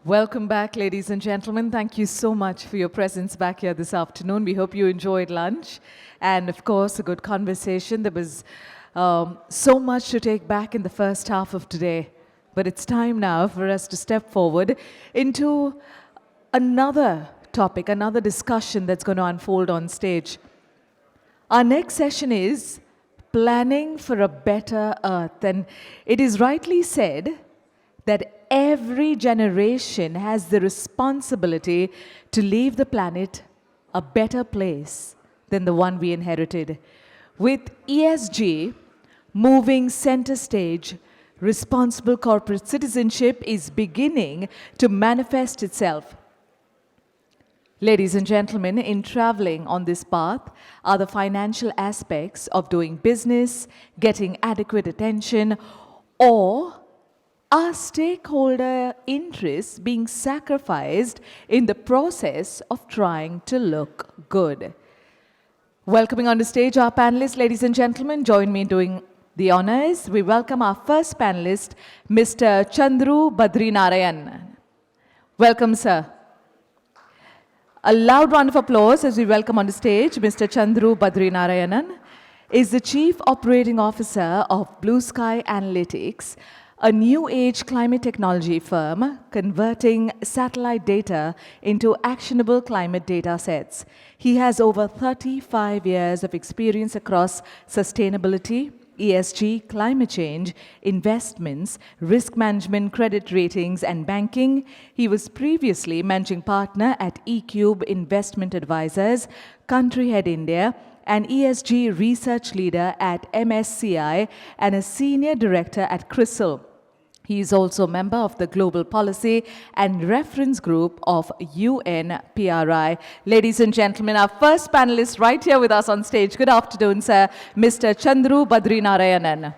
Welcome back, ladies and gentlemen. Thank you so much for your presence back here this afternoon. We hope you enjoyed lunch and, of course, a good conversation. There was so much to take back in the first half of today, but it's time now for us to step forward into another topic, another discussion that's going to unfold on stage. Our next session is Planning for a Better Earth, and it is rightly said that every generation has the responsibility to leave the planet a better place than the one we inherited. With ESG moving center stage, responsible corporate citizenship is beginning to manifest itself. Ladies and gentlemen, in traveling on this path are the financial aspects of doing business, getting adequate attention, or are stakeholder interests being sacrificed in the process of trying to look good? Welcoming on the stage our panelists, ladies and gentlemen, join me in doing the honors. We welcome our first panelist, Mr. Chandru Badrinarayanan. Welcome, sir. A loud round of applause as we welcome on the stage Mr. Chandru Badrinarayanan is the Chief Operating Officer of Blue Sky Analytics, a new age climate technology firm converting satellite data into actionable climate data sets. He has over 35 years of experience across sustainability, ESG, climate change, investments, risk management, credit ratings, and banking. He was previously managing partner at eCube Investment Advisors, Country Head India, an ESG research leader at MSCI, and a senior director at CRISIL. He is also a member of the Global Policy and Reference Group of UNPRI. Ladies and gentlemen, our first panelist right here with us on stage. Good afternoon, sir, Mr. Chandru Badrinarayanan.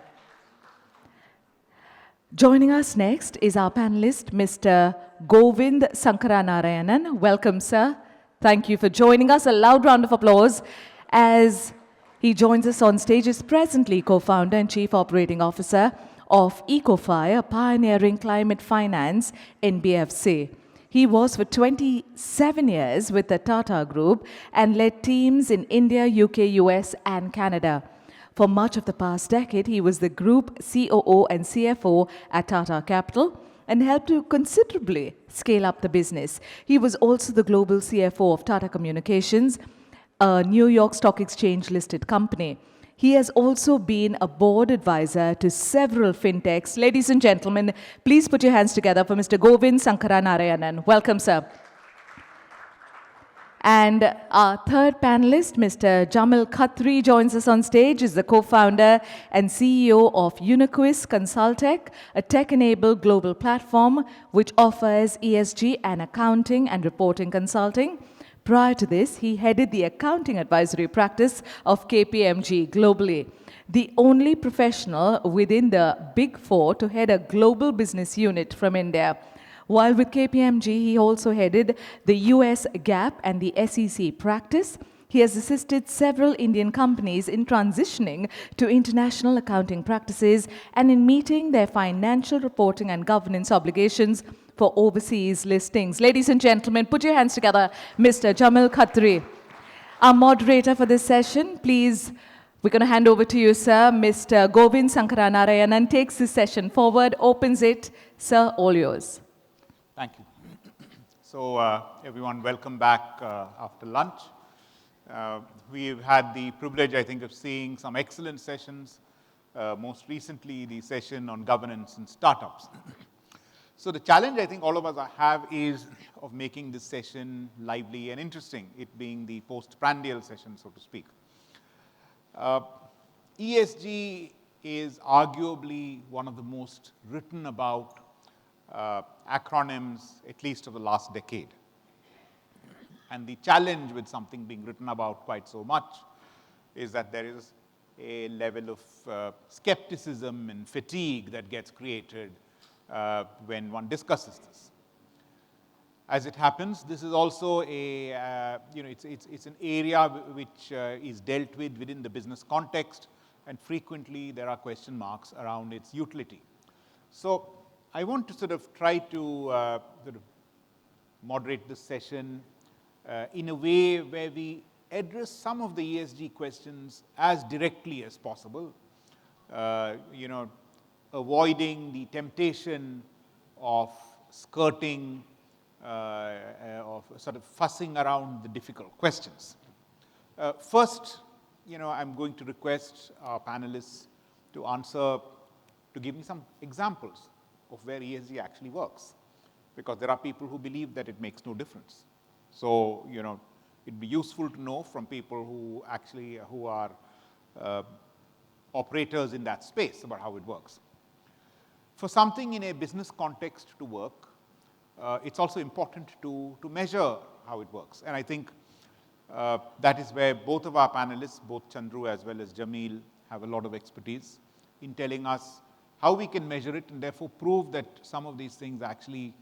Joining us next is our panelist, Mr. Govind Sankaranarayanan. Welcome, sir. Thank you for joining us. A loud round of applause as he joins us on stage. Is presently co-founder and chief operating officer of Ecofy, a pioneering climate finance NBFC. He was for 27 years with the Tata Group and led teams in India, UK, US, and Canada. For much of the past decade, he was the group COO and CFO at Tata Capital and helped to considerably scale up the business. He was also the global CFO of Tata Communications, a New York Stock Exchange listed company. He has also been a board advisor to several fintechs. Ladies and gentlemen, please put your hands together for Mr. Govind Sankaranarayanan. Welcome, sir. And our third panelist, Mr. Jamil Khatri, joins us on stage. Is the co-founder and CEO of Uniquis Consultech, a tech-enabled global platform which offers ESG and accounting and reporting consulting. Prior to this, he headed the accounting advisory practice of KPMG globally, the only professional within the Big Four to head a global business unit from India. While with KPMG, he also headed the US GAAP and the SEC practice. He has assisted several Indian companies in transitioning to international accounting practices and in meeting their financial reporting and governance obligations for overseas listings. Ladies and gentlemen, put your hands together, Mr. Jamil Khatri. Our moderator for this session, please, we're going to hand over to you, sir. Mr. Govind Sankaranarayanan takes this session forward, opens it. Sir, all yours. Thank you. So, everyone, welcome back after lunch. We've had the privilege, I think, of seeing some excellent sessions, most recently the session on governance and startups. So the challenge I think all of us have is of making this session lively and interesting, it being the post-prandial session, so to speak. ESG is arguably one of the most written about acronyms, at least of the last decade. And the challenge with something being written about quite so much is that there is a level of skepticism and fatigue that gets created when one discusses this. As it happens, this is also a, it's an area which is dealt with within the business context, and frequently there are question marks around its utility. So I want to sort of try to moderate this session in a way where we address some of the ESG questions as directly as possible, avoiding the temptation of skirting, of sort of fussing around the difficult questions. First, I'm going to request our panelists to give me some examples of where ESG actually works, because there are people who believe that it makes no difference. So, it'd be useful to know from people who are operators in that space about how it works. For something in a business context to work, it's also important to measure how it works. And I think that is where both of our panelists, both Chandru as well as Jamil, have a lot of expertise in telling us how we can measure it and therefore prove that some of these things actually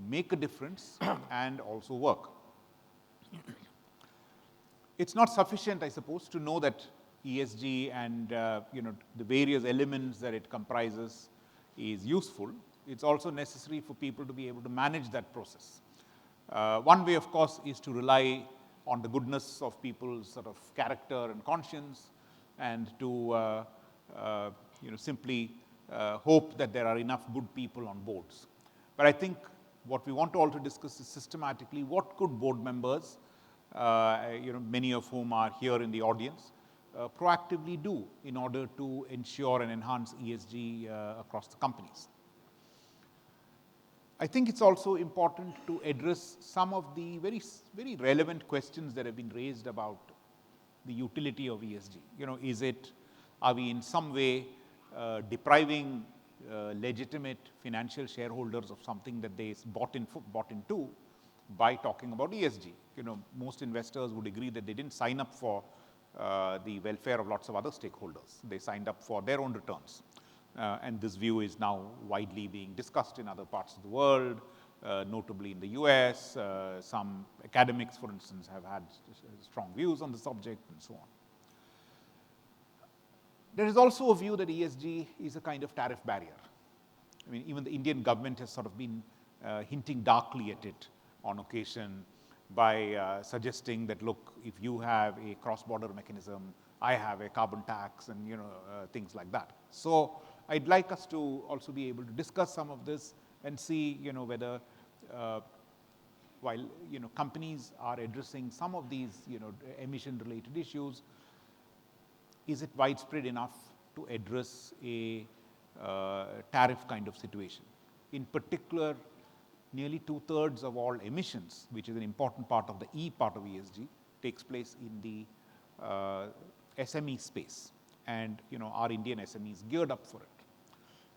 make a difference and also work. It's not sufficient, I suppose, to know that ESG and the various elements that it comprises is useful. It's also necessary for people to be able to manage that process. One way, of course, is to rely on the goodness of people's sort of character and conscience, and to simply hope that there are enough good people on boards. But I think what we want to also discuss is systematically what could board members, many of whom are here in the audience, proactively do in order to ensure and enhance ESG across the companies. I think it's also important to address some of the very, very relevant questions that have been raised about the utility of ESG. Are we in some way depriving legitimate financial shareholders of something that they bought into by talking about ESG? Most investors would agree that they didn't sign up for the welfare of lots of other stakeholders. They signed up for their own returns. And this view is now widely being discussed in other parts of the world, notably in the US. Some academics, for instance, have had strong views on the subject and so on. There is also a view that ESG is a kind of tariff barrier. I mean, even the Indian government has sort of been hinting darkly at it on occasion by suggesting that, look, if you have a cross-border mechanism, I have a carbon tax, and things like that. So I'd like us to also be able to discuss some of this and see whether while companies are addressing some of these emission-related issues, is it widespread enough to address a tariff kind of situation? In particular, nearly 2/3 of all emissions, which is an important part of the E part of ESG, takes place in the SME space, and our Indian SMEs geared up for it.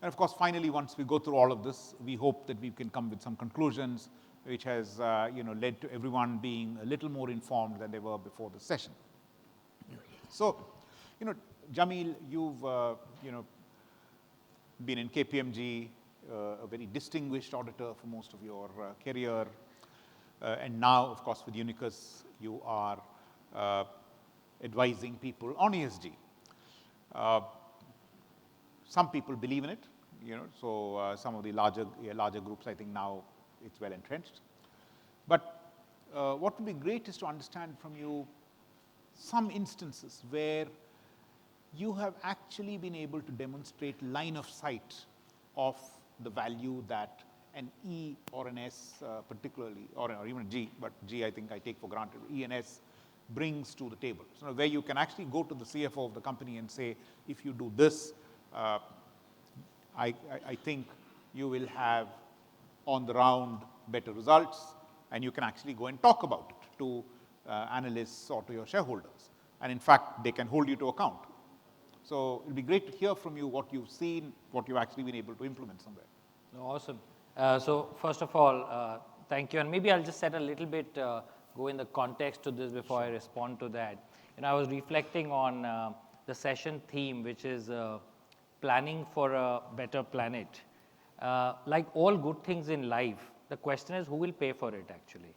And of course, finally, once we go through all of this, we hope that we can come with some conclusions which has led to everyone being a little more informed than they were before the session. So, Jamil, you've been in KPMG, a very distinguished auditor for most of your career, and now, of course, with Unicus, you are advising people on ESG. Some people believe in it, so some of the larger groups, I think now it's well entrenched. But what would be great is to understand from you some instances where you have actually been able to demonstrate line of sight of the value that an E or an S particularly, or even a G, but G I think I take for granted, E and S brings to the table. So where you can actually go to the CFO of the company and say, if you do this, I think you will have on the round better results, and you can actually go and talk about it to analysts or to your shareholders. And in fact, they can hold you to account. So it'll be great to hear from you what you've seen, what you've actually been able to implement somewhere. Awesome. So first of all, thank you. And maybe I'll just set a little bit, go in the context to this before I respond to that. I was reflecting on the session theme, which is planning for a better planet. Like all good things in life, the question is who will pay for it actually?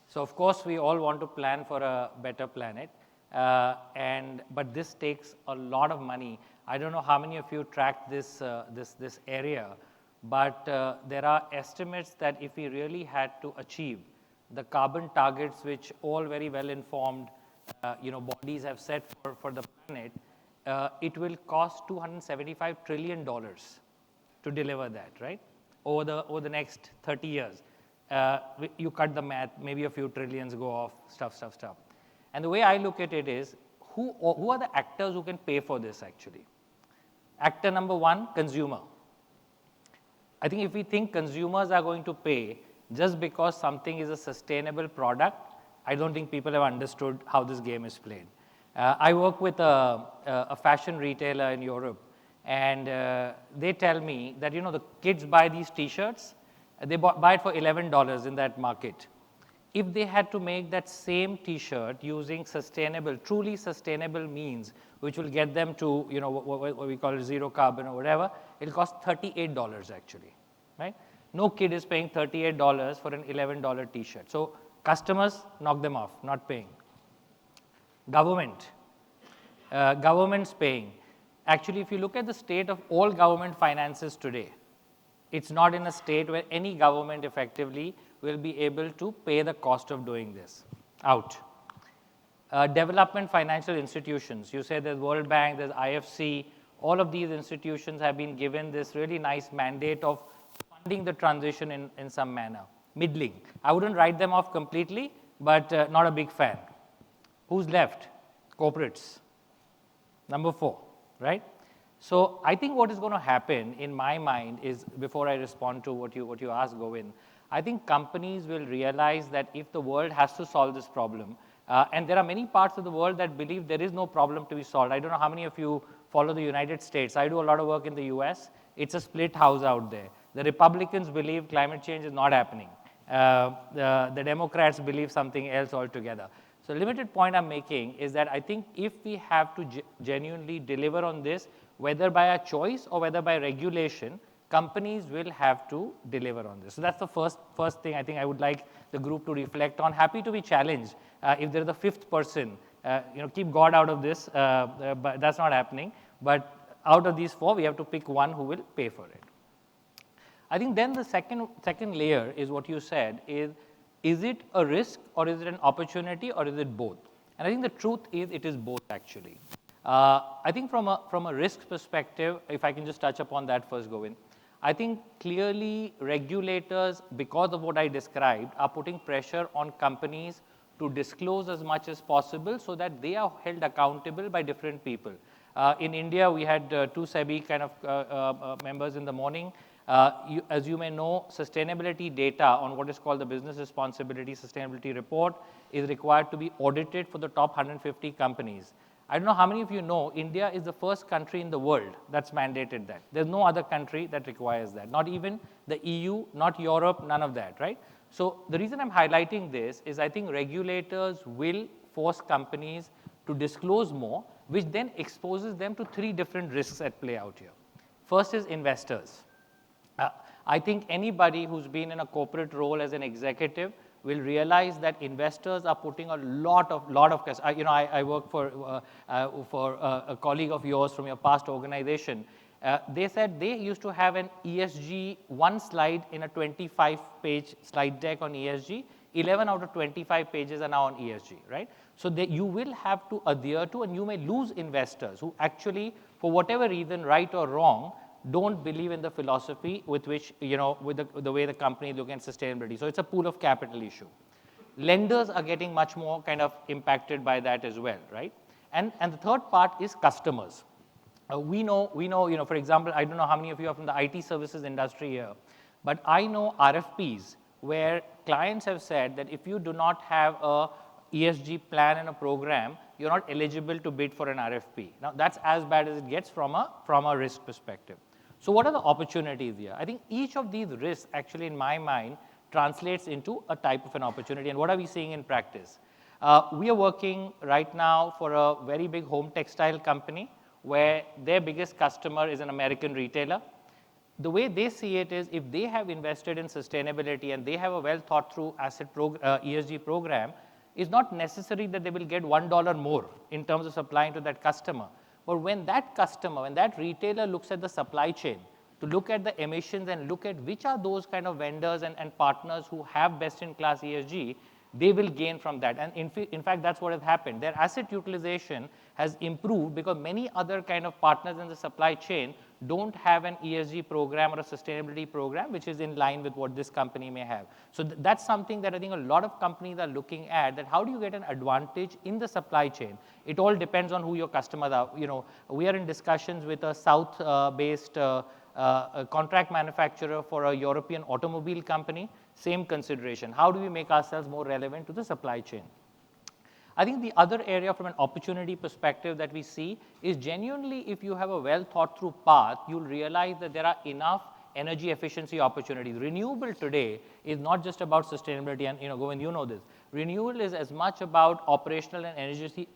So of course we all want to plan for a better planet, but this takes a lot of money. I don't know how many of you track this area, but there are estimates that if we really had to achieve the carbon targets which all very well-informed bodies have set for the planet, it will cost $275 trillion to deliver that, right? Over the next 30 years. You cut the math, maybe a few trillions go off, stuff. And the way I look at it is, who are the actors who can pay for this actually? Actor number one, consumer. I think if we think consumers are going to pay just because something is a sustainable product, I don't think people have understood how this game is played. I work with a fashion retailer in Europe, and they tell me that, the kids buy these T-shirts, they buy it for $11 in that market. If they had to make that same T-shirt using truly sustainable means, which will get them to, what we call zero carbon or whatever, it'll cost $38 actually, right? No kid is paying $38 for an $11 T-shirt. So customers, knock them off, not paying. Government's paying. Actually, if you look at the state of all government finances today, it's not in a state where any government effectively will be able to pay the cost of doing this out. Development financial institutions. You say there's World Bank, there's IFC. All of these institutions have been given this really nice mandate of funding the transition in some manner. Middling. I wouldn't write them off completely, but not a big fan. Who's left? Corporates. Number 4, right? So I think what is going to happen in my mind is, before I respond to what you asked, Govind, I think companies will realize that if the world has to solve this problem, and there are many parts of the world that believe there is no problem to be solved. I don't know how many of you follow the United States. I do a lot of work in the US. It's a split house out there. The Republicans believe climate change is not happening. The Democrats believe something else altogether. So the limited point I'm making is that I think if we have to genuinely deliver on this, whether by a choice or whether by regulation, companies will have to deliver on this. So that's the first thing I think I would like the group to reflect on. Happy to be challenged. If there's a 5th person, keep God out of this, but that's not happening. But out of these 4, we have to pick one who will pay for it. I think then the second layer is what you said is it a risk or is it an opportunity or is it both? And I think the truth is it is both actually. I think from a risk perspective, if I can just touch upon that first, Govind, I think clearly regulators, because of what I described, are putting pressure on companies to disclose as much as possible so that they are held accountable by different people. In India, we had 2 SEBI kind of members in the morning. As you may know, sustainability data on what is called the Business Responsibility Sustainability Report is required to be audited for the top 150 companies. I don't know how many of you know, India is the first country in the world that's mandated that. There's no other country that requires that. Not even the EU, not Europe, none of that, right? So the reason I'm highlighting this is I think regulators will force companies to disclose more, which then exposes them to 3 different risks at play out here. First is investors. I think anybody who's been in a corporate role as an executive will realize that investors are putting a lot of I work for a colleague of yours from your past organization. They said they used to have an ESG 1 slide in a 25-page slide deck on ESG. 11 out of 25 pages are now on ESG, right? So you will have to adhere to, and you may lose investors who actually, for whatever reason, right or wrong, don't believe in the philosophy with which, with the way the company look at sustainability. So it's a pool of capital issue. Lenders are getting much more kind of impacted by that as well, right? And the third part is customers. We know, for example, I don't know how many of you are from the IT services industry here, but I know RFPs where clients have said that if you do not have a ESG plan and a program, you're not eligible to bid for an RFP. Now, that's as bad as it gets from a risk perspective. So what are the opportunities here? I think each of these risks actually, in my mind, translates into a type of an opportunity. And what are we seeing in practice? We are working right now for a very big home textile company where their biggest customer is an American retailer. The way they see it is if they have invested in sustainability and they have a well thought through ESG program, it's not necessary that they will get $1 more in terms of supplying to that customer. But when that customer, when that retailer looks at the supply chain, to look at the emissions and look at which are those kind of vendors and partners who have best-in-class ESG, they will gain from that. And in fact, that's what has happened. Their asset utilization has improved because many other kind of partners in the supply chain don't have an ESG program or a sustainability program which is in line with what this company may have. So that's something that I think a lot of companies are looking at, that how do you get an advantage in the supply chain? It all depends on who your customers are. You know, we are in discussions with a South-based a contract manufacturer for a European automobile company, same consideration. How do we make ourselves more relevant to the supply chain? I think the other area from an opportunity perspective that we see is genuinely if you have a well thought through path, you'll realize that there are enough energy efficiency opportunities. Renewable today is not just about sustainability, and Govind, you know this. Renewable is as much about operational and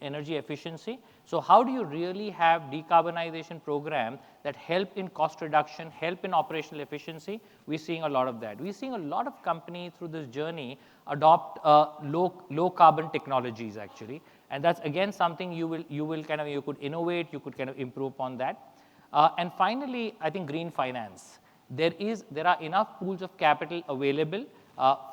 energy efficiency. So how do you really have decarbonization programs that help in cost reduction, help in operational efficiency? We're seeing a lot of that. We're seeing a lot of companies through this journey adopt low carbon technologies actually. And that's again something you could innovate, you could kind of improve upon that. And finally, I think green finance. There are enough pools of capital available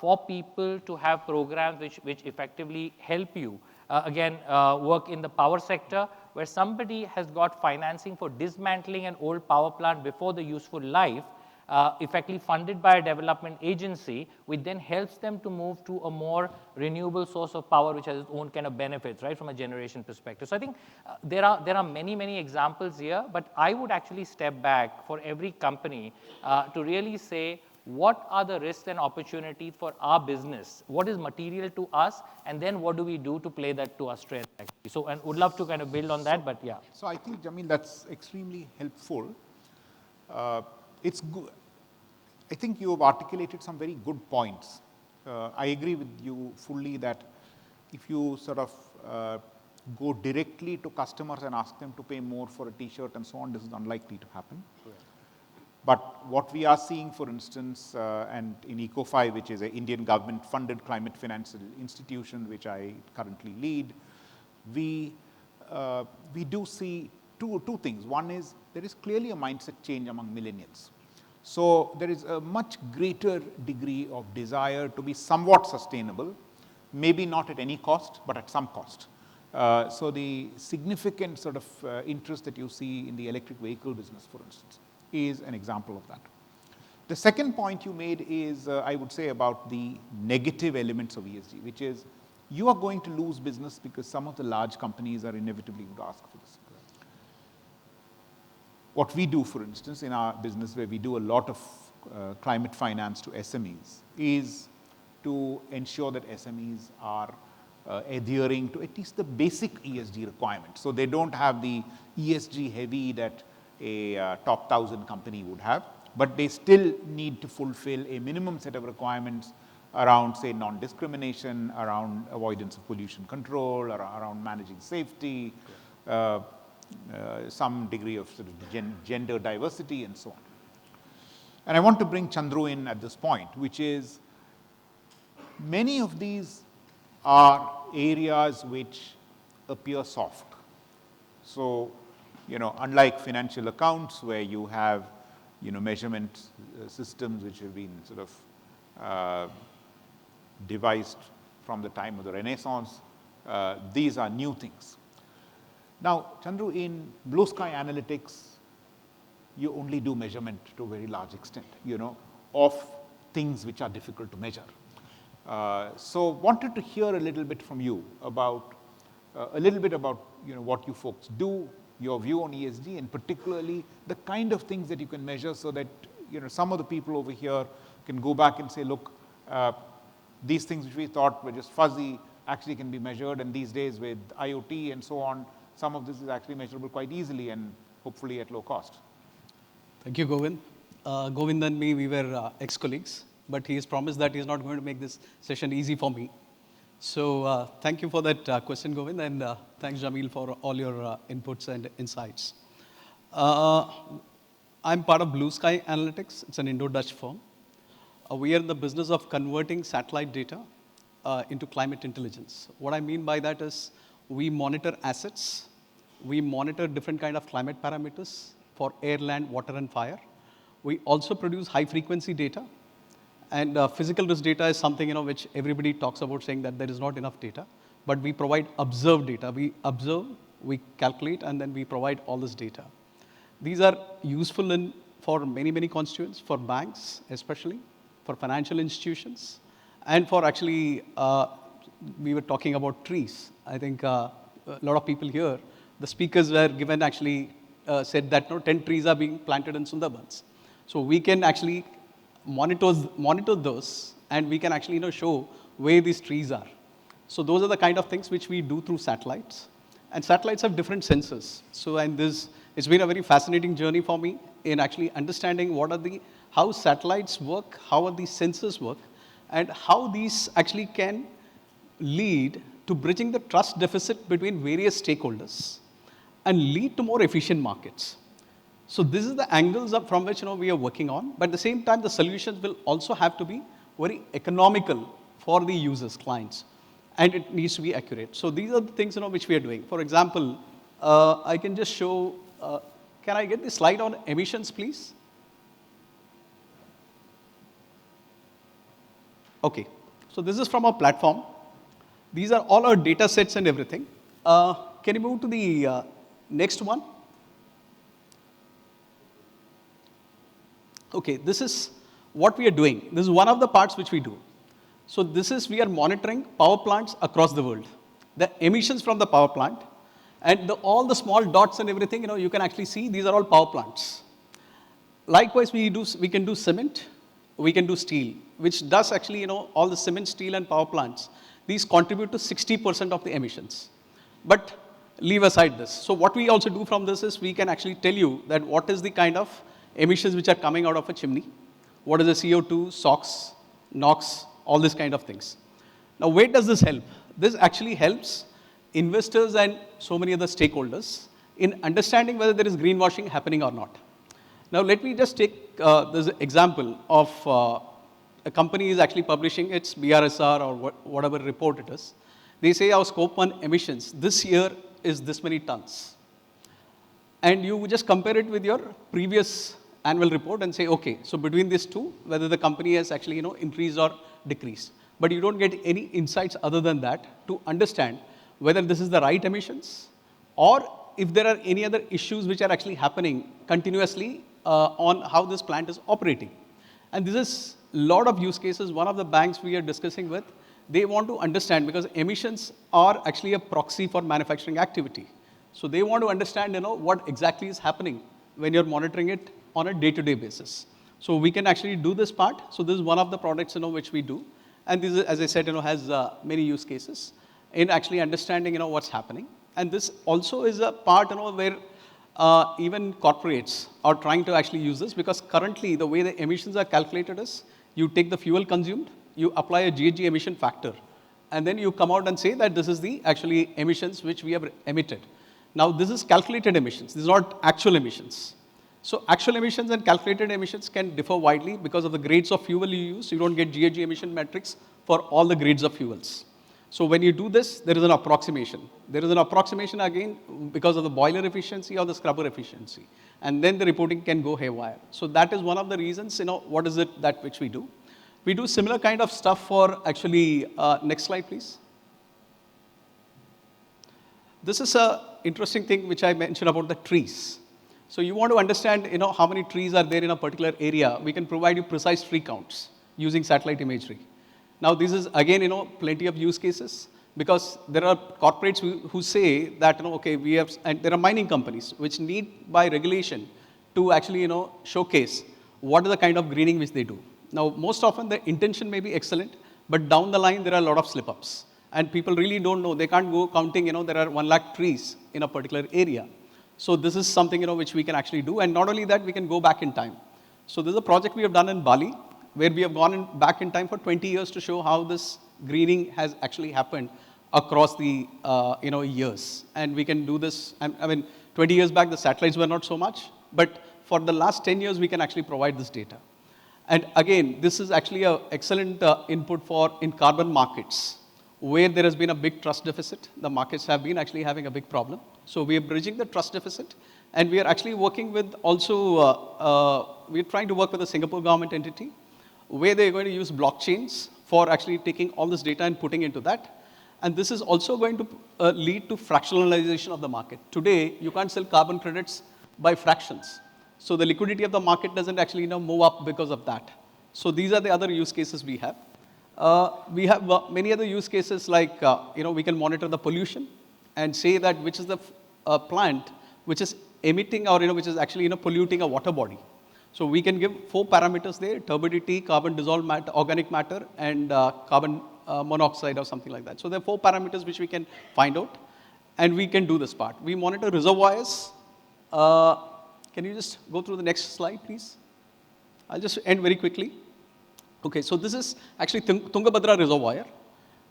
for people to have programs which effectively help you, work in the power sector where somebody has got financing for dismantling an old power plant before the useful life, effectively funded by a development agency, which then helps them to move to a more renewable source of power, which has its own kind of benefits, right, from a generation perspective. So I think there are many examples here, but I would actually step back for every company to really say, what are the risks and opportunities for our business? What is material to us? And then what do we do to play that to our strength, actually? So, and would love to kind of build on that, but yeah. So I think, Jamil, that's extremely helpful. It's good. I think you have articulated some very good points. I agree with you fully that if you sort of go directly to customers and ask them to pay more for a T-shirt and so on, this is unlikely to happen. Correct. But what we are seeing, for instance, and in Ecofy, which is an Indian government-funded climate financial institution, which I currently lead, we do see two things. One is there is clearly a mindset change among millennials. So there is a much greater degree of desire to be somewhat sustainable, maybe not at any cost, but at some cost. So the significant sort of interest that you see in the electric vehicle business, for instance, is an example of that. The second point you made is, I would say, about the negative elements of ESG, which is you are going to lose business because some of the large companies are inevitably going to ask for this. What we do, for instance, in our business where we do a lot of climate finance to SMEs is to ensure that SMEs are adhering to at least the basic ESG requirements. So they don't have the ESG heavy that a top 1,000 company would have, but they still need to fulfill a minimum set of requirements around, say, non-discrimination, around avoidance of pollution control, around managing safety, some degree of sort of gender diversity and so on. And I want to bring Chandru in at this point, which is many of these are areas which appear soft. So, unlike financial accounts where you have, measurement systems which have been sort of devised from the time of the Renaissance, these are new things. Now, Chandru, in blue sky analytics, you only do measurement to a very large extent, of things which are difficult to measure. So wanted to hear a little bit from you about, what you folks do, your view on ESG, and particularly the kind of things that you can measure so that, some of the people over here can go back and say, look, these things which we thought were just fuzzy actually can be measured, and these days with IoT and so on, some of this is actually measurable quite easily and hopefully at low cost. Thank you, Govind. Govind and me, we were ex-colleagues, but he has promised that he is not going to make this session easy for me. So thank you for that question, Govind, and thanks, Jamil, for all your inputs and insights. I'm part of Blue Sky Analytics. It's an Indo-Dutch firm. We are in the business of converting satellite data into climate intelligence. What I mean by that is we monitor assets. We monitor different kind of climate parameters for air, land, water, and fire. We also produce high frequency data. And physical risk data is something which everybody talks about, saying that there is not enough data. But we provide observed data. We observe, we calculate, and then we provide all this data. These are useful for many, many constituents, for banks especially, for financial institutions, and for actually, we were talking about trees. I think a lot of people here, the speakers were given actually said that 10 trees are being planted in Sundarbans. So we can actually monitor those, and we can actually show where these trees are. So those are the kind of things which we do through satellites. And satellites have different sensors. So it's been a very fascinating journey for me in actually understanding how satellites work, how these sensors work, and how these actually can lead to bridging the trust deficit between various stakeholders and lead to more efficient markets. So this is the angles from which we are working on. But at the same time, the solutions will also have to be very economical for the users, clients, and it needs to be accurate. So these are the things which we are doing. For example, I can just show. Can I get the slide on emissions, please? Okay. So this is from our platform. These are all our data sets and everything. Can you move to the next one? Okay, this is what we are doing. This is one of the parts which we do. So we are monitoring power plants across the world. The emissions from the power plant, and all the small dots and everything, you can actually see these are all power plants. Likewise, we can do cement, we can do steel, which does actually, all the cement, steel, and power plants. These contribute to 60% of the emissions. But leave aside this. So what we also do from this is we can actually tell you that what is the kind of emissions which are coming out of a chimney, what is the CO2, SOx, NOx, all these kind of things. Now, where does this help? This actually helps investors and so many other stakeholders in understanding whether there is greenwashing happening or not. Now, let me just take this example of a company is actually publishing its BRSR or whatever report it is. They say our scope 1 emissions this year is this many tons. And you just compare it with your previous annual report and say, okay, so between these two, whether the company has actually increased or decreased. But you don't get any insights other than that to understand whether this is the right emissions or if there are any other issues which are actually happening continuously on how this plant is operating. And this is a lot of use cases. One of the banks we are discussing with, they want to understand because emissions are actually a proxy for manufacturing activity. So they want to understand, what exactly is happening when you're monitoring it on a day-to-day basis. So we can actually do this part. So this is one of the products, which we do. And this, is, as I said, has many use cases in actually understanding, what's happening. And this also is a part, where even corporates are trying to actually use this because currently the way the emissions are calculated is you take the fuel consumed, you apply a GHG emission factor, and then you come out and say that this is the actually emissions which we have emitted. Now, this is calculated emissions. This is not actual emissions. So actual emissions and calculated emissions can differ widely because of the grades of fuel you use. You don't get GHG emission metrics for all the grades of fuels. So when you do this, there is an approximation. There is an approximation again because of the boiler efficiency or the scrubber efficiency. And then the reporting can go haywire. So that is one of the reasons, what is it that which we do. We do similar kind of stuff for actually, next slide please. This is an interesting thing which I mentioned about the trees. So you want to understand, how many trees are there in a particular area. We can provide you precise tree counts using satellite imagery. Now this is again, plenty of use cases because there are corporates who say that, okay, we have, and there are mining companies which need by regulation to actually, showcase what is the kind of greening which they do. Now, most often the intention may be excellent, but down the line there are a lot of slip-ups. And people really don't know. They can't go counting, there are 1 lakh trees in a particular area. So this is something, which we can actually do. And not only that, we can go back in time. So this is a project we have done in Bali, where we have gone back in time for 20 years to show how this greening has actually happened across the, years. And we can do this, 20 years back, the satellites were not so much. But for the last 10 years, we can actually provide this data. And again, this is actually an excellent input in carbon markets, where there has been a big trust deficit. The markets have been actually having a big problem. So we are bridging the trust deficit, and we are actually working with also we're trying to work with a Singapore government entity where they're going to use blockchains for actually taking all this data and putting into that. And this is also going to lead to fractionalization of the market. Today, you can't sell carbon credits by fractions. So the liquidity of the market doesn't actually move up because of that. So these are the other use cases we have. We have many other use cases like, we can monitor the pollution and say that which is the plant which is emitting or, which is actually, polluting a water body. So we can give 4 parameters there: turbidity, carbon dissolved matter, organic matter, and carbon monoxide or something like that. So there are 4 parameters which we can find out, and we can do this part. We monitor reservoirs. Can you just go through the next slide, please? I'll just end very quickly. Okay, so this is actually Tungabhadra Reservoir,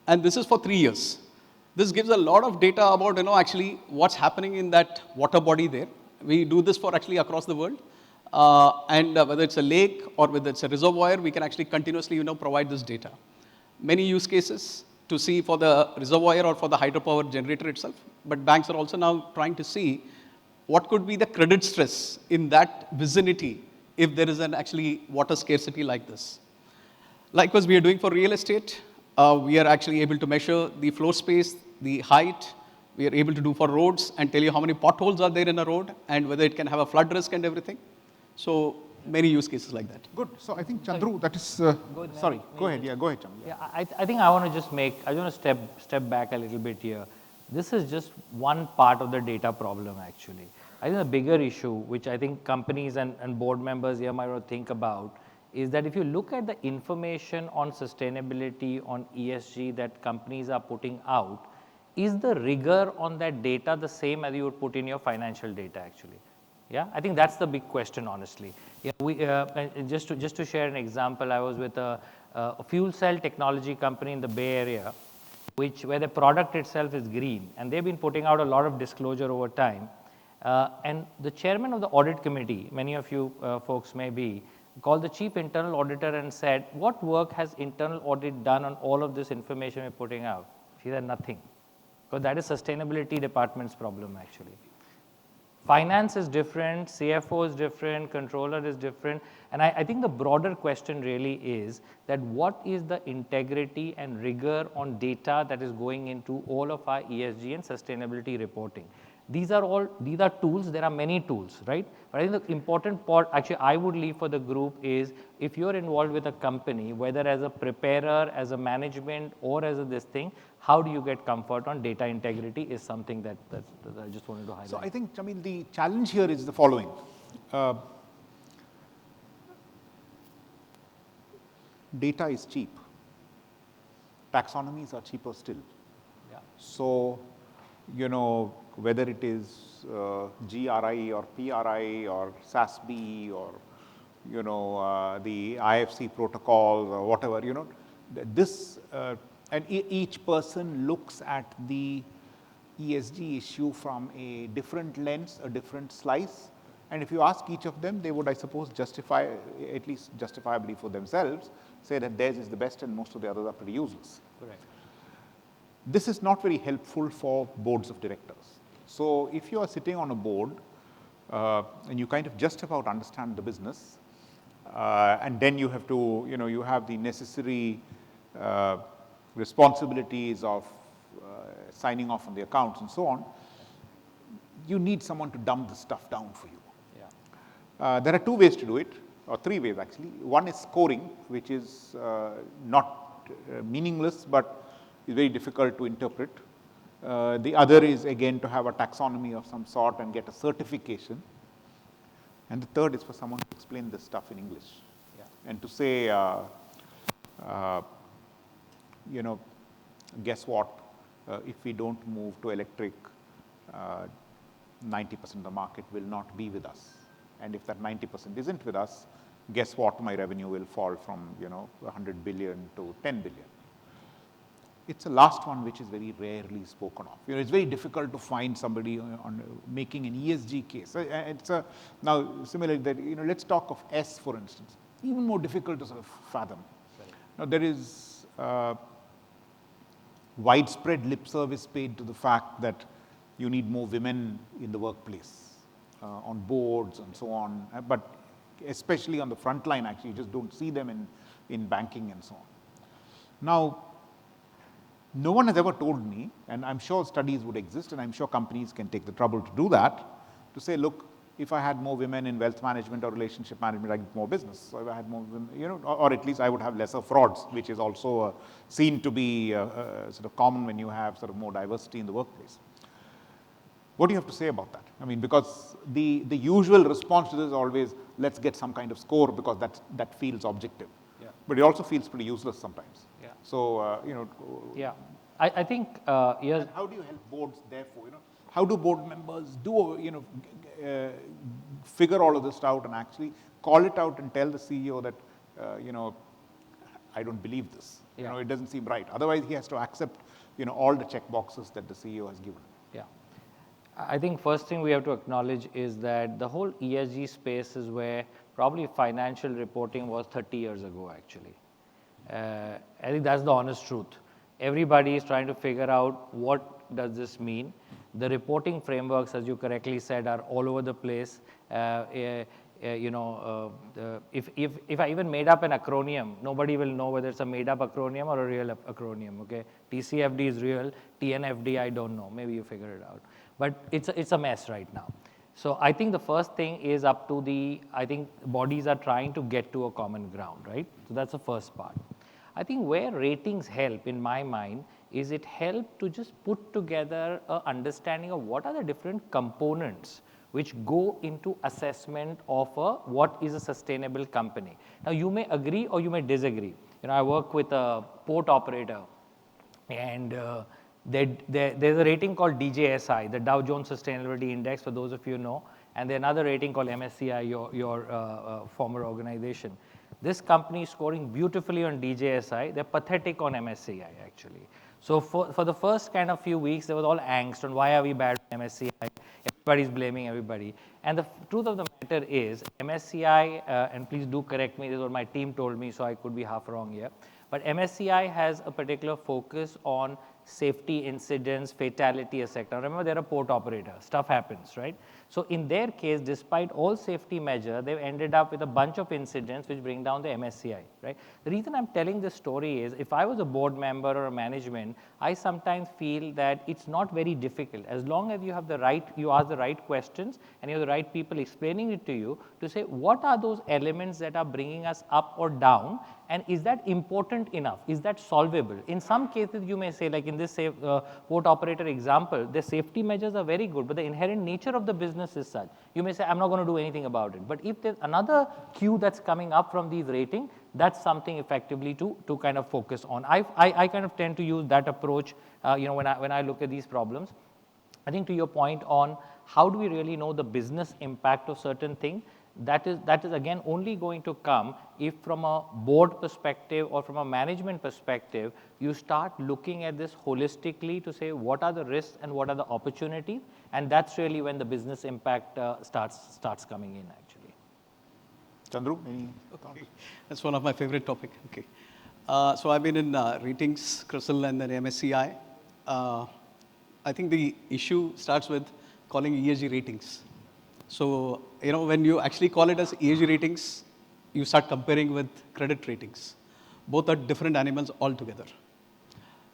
and this is for 3 years. This gives a lot of data about, actually what's happening in that water body there. We do this for actually across the world. And whether it's a lake or whether it's a reservoir, we can actually continuously, provide this data. Many use cases to see for the reservoir or for the hydropower generator itself. But banks are also now trying to see what could be the credit stress in that vicinity if there is an actually water scarcity like this. Likewise, we are doing for real estate. We are actually able to measure the floor space, the height. We are able to do for roads and tell you how many potholes are there in a road and whether it can have a flood risk and everything. So many use cases like that. Good. So I think, Chandru, that is, sorry, go ahead. Yeah, go ahead, Jamil. Yeah, I think I want to just I want to step back a little bit here. This is just one part of the data problem, actually. I think the bigger issue, which I think companies and board members here might want to think about, is that if you look at the information on sustainability, on ESG that companies are putting out, is the rigor on that data the same as you would put in your financial data, actually? Yeah, I think that's the big question, honestly. Yeah, just to share an example, I was with a fuel cell technology company in the Bay Area, where the product itself is green, and they've been putting out a lot of disclosure over time. And the chairman of the audit committee, many of you folks may be, called the chief internal auditor and said, "What work has internal audit done on all of this information we're putting out?" She said, "Nothing." Because that is sustainability department's problem, actually. Finance is different, CFO is different, controller is different. And I think the broader question really is that what is the integrity and rigor on data that is going into all of our ESG and sustainability reporting? These are tools, there are many tools, right? But I think the important part, actually I would leave for the group is, if you're involved with a company, whether as a preparer, as a management, or as this thing, how do you get comfort on data integrity is something that I just wanted to highlight. So I think, Jamil, the challenge here is the following. Data is cheap. Taxonomies are cheaper still. Yeah. So, whether it is GRI or PRI or SASB or, the IFC protocols or whatever, this, and each person looks at the ESG issue from a different lens, a different slice. And if you ask each of them, they would, I suppose, justify, at least justifiably for themselves, say that theirs is the best and most of the others are pretty useless. Correct. This is not very helpful for boards of directors. So if you are sitting on a board and you kind of just about understand the business, and then you have to, you have the necessary responsibilities of signing off on the accounts and so on, you need someone to dumb the stuff down for you. Yeah. There are 2 ways to do it, or 3 ways actually. One is scoring, which is not meaningless, but is very difficult to interpret. The other is, again, to have a taxonomy of some sort and get a certification. And the third is for someone to explain this stuff in English. Yeah. And to say, guess what, if we don't move to electric, 90% of the market will not be with us. And if that 90% isn't with us, guess what, my revenue will fall from 100 billion to 10 billion. It's the last one which is very rarely spoken of. It's very difficult to find somebody on making an ESG case. Now, similarly, that, let's talk of S, for instance. Even more difficult to sort of fathom. Right. Now, there is widespread lip service paid to the fact that you need more women in the workplace, on boards and so on. But especially on the front line actually. You just don't see them in banking and so on. Now, no one has ever told me, and I'm sure studies would exist, and I'm sure companies can take the trouble to do that, to say, look, if I had more women in wealth management or relationship management, I'd get more business. So if I had more women, you know, or at least I would have lesser frauds, which is also seen to be sort of common when you have sort of more diversity in the workplace. What do you have to say about that? I mean, because the usual response to this is always, let's get some kind of score because that feels objective. Yeah. But it also feels pretty useless sometimes. Yeah. So, you know. Yeah. I think, yes. And how do you help boards, therefore, you know? How do board members do, you know, figure all of this out and actually call it out and tell the CEO that, you know, I don't believe this. Yeah. You know, it doesn't seem right. Otherwise, he has to accept, you know, all the check boxes that the CEO has given. Yeah. I think first thing we have to acknowledge is that the whole ESG space is where probably financial reporting was 30 years ago, actually. I think that's the honest truth. Everybody is trying to figure out what does this mean. The reporting frameworks, as you correctly said, are all over the place. You know, if I even made up an acronym, nobody will know whether it's a made up acronym or a real acronym, okay? TCFD is real, TNFD, I don't know, maybe you figure it out. But it's a mess right now. So I think the first thing is up to I think bodies are trying to get to a common ground, right? So that's the first part. I think where ratings help, in my mind, is it help to just put together an understanding of what are the different components which go into assessment of what is a sustainable company. Now, you may agree or you may disagree. You know, I work with a port operator, and there's a rating called DJSI, the Dow Jones Sustainability Index, for those of you who know, and there's another rating called MSCI, your former organization. This company is scoring beautifully on DJSI. They're pathetic on MSCI, actually. So for the first kind of few weeks, there was all angst on why are we bad on MSCI. Everybody's blaming everybody. And the truth of the matter is, MSCI, and please do correct me, this is what my team told me, so I could be half wrong here. But MSCI has a particular focus on safety incidents, fatality, etc. Remember, they're a port operator. Stuff happens, right? So in their case, despite all safety measures, they've ended up with a bunch of incidents which bring down the MSCI, right? The reason I'm telling this story is, if I was a board member or a management, I sometimes feel that it's not very difficult. As long as you have you ask the right questions and you have the right people explaining it to you, to say, what are those elements that are bringing us up or down? And is that important enough? Is that solvable? In some cases, you may say, like in this port operator example, the safety measures are very good, but the inherent nature of the business is such. You may say, I'm not going to do anything about it. But if there's another cue that's coming up from these ratings, that's something effectively to kind of focus on. I kind of tend to use that approach, you know, when I look at these problems. I think to your point on how do we really know the business impact of certain things, that is again only going to come if from a board perspective or from a management perspective, you start looking at this holistically to say what are the risks and what are the opportunities, and that's really when the business impact starts coming in, actually. Chandru, any thoughts? That's one of my favorite topics. Okay. So I've been in ratings, CRISIL and then MSCI. I think the issue starts with calling ESG ratings. So, you know, when you actually call it as ESG ratings, you start comparing with credit ratings. Both are different animals altogether.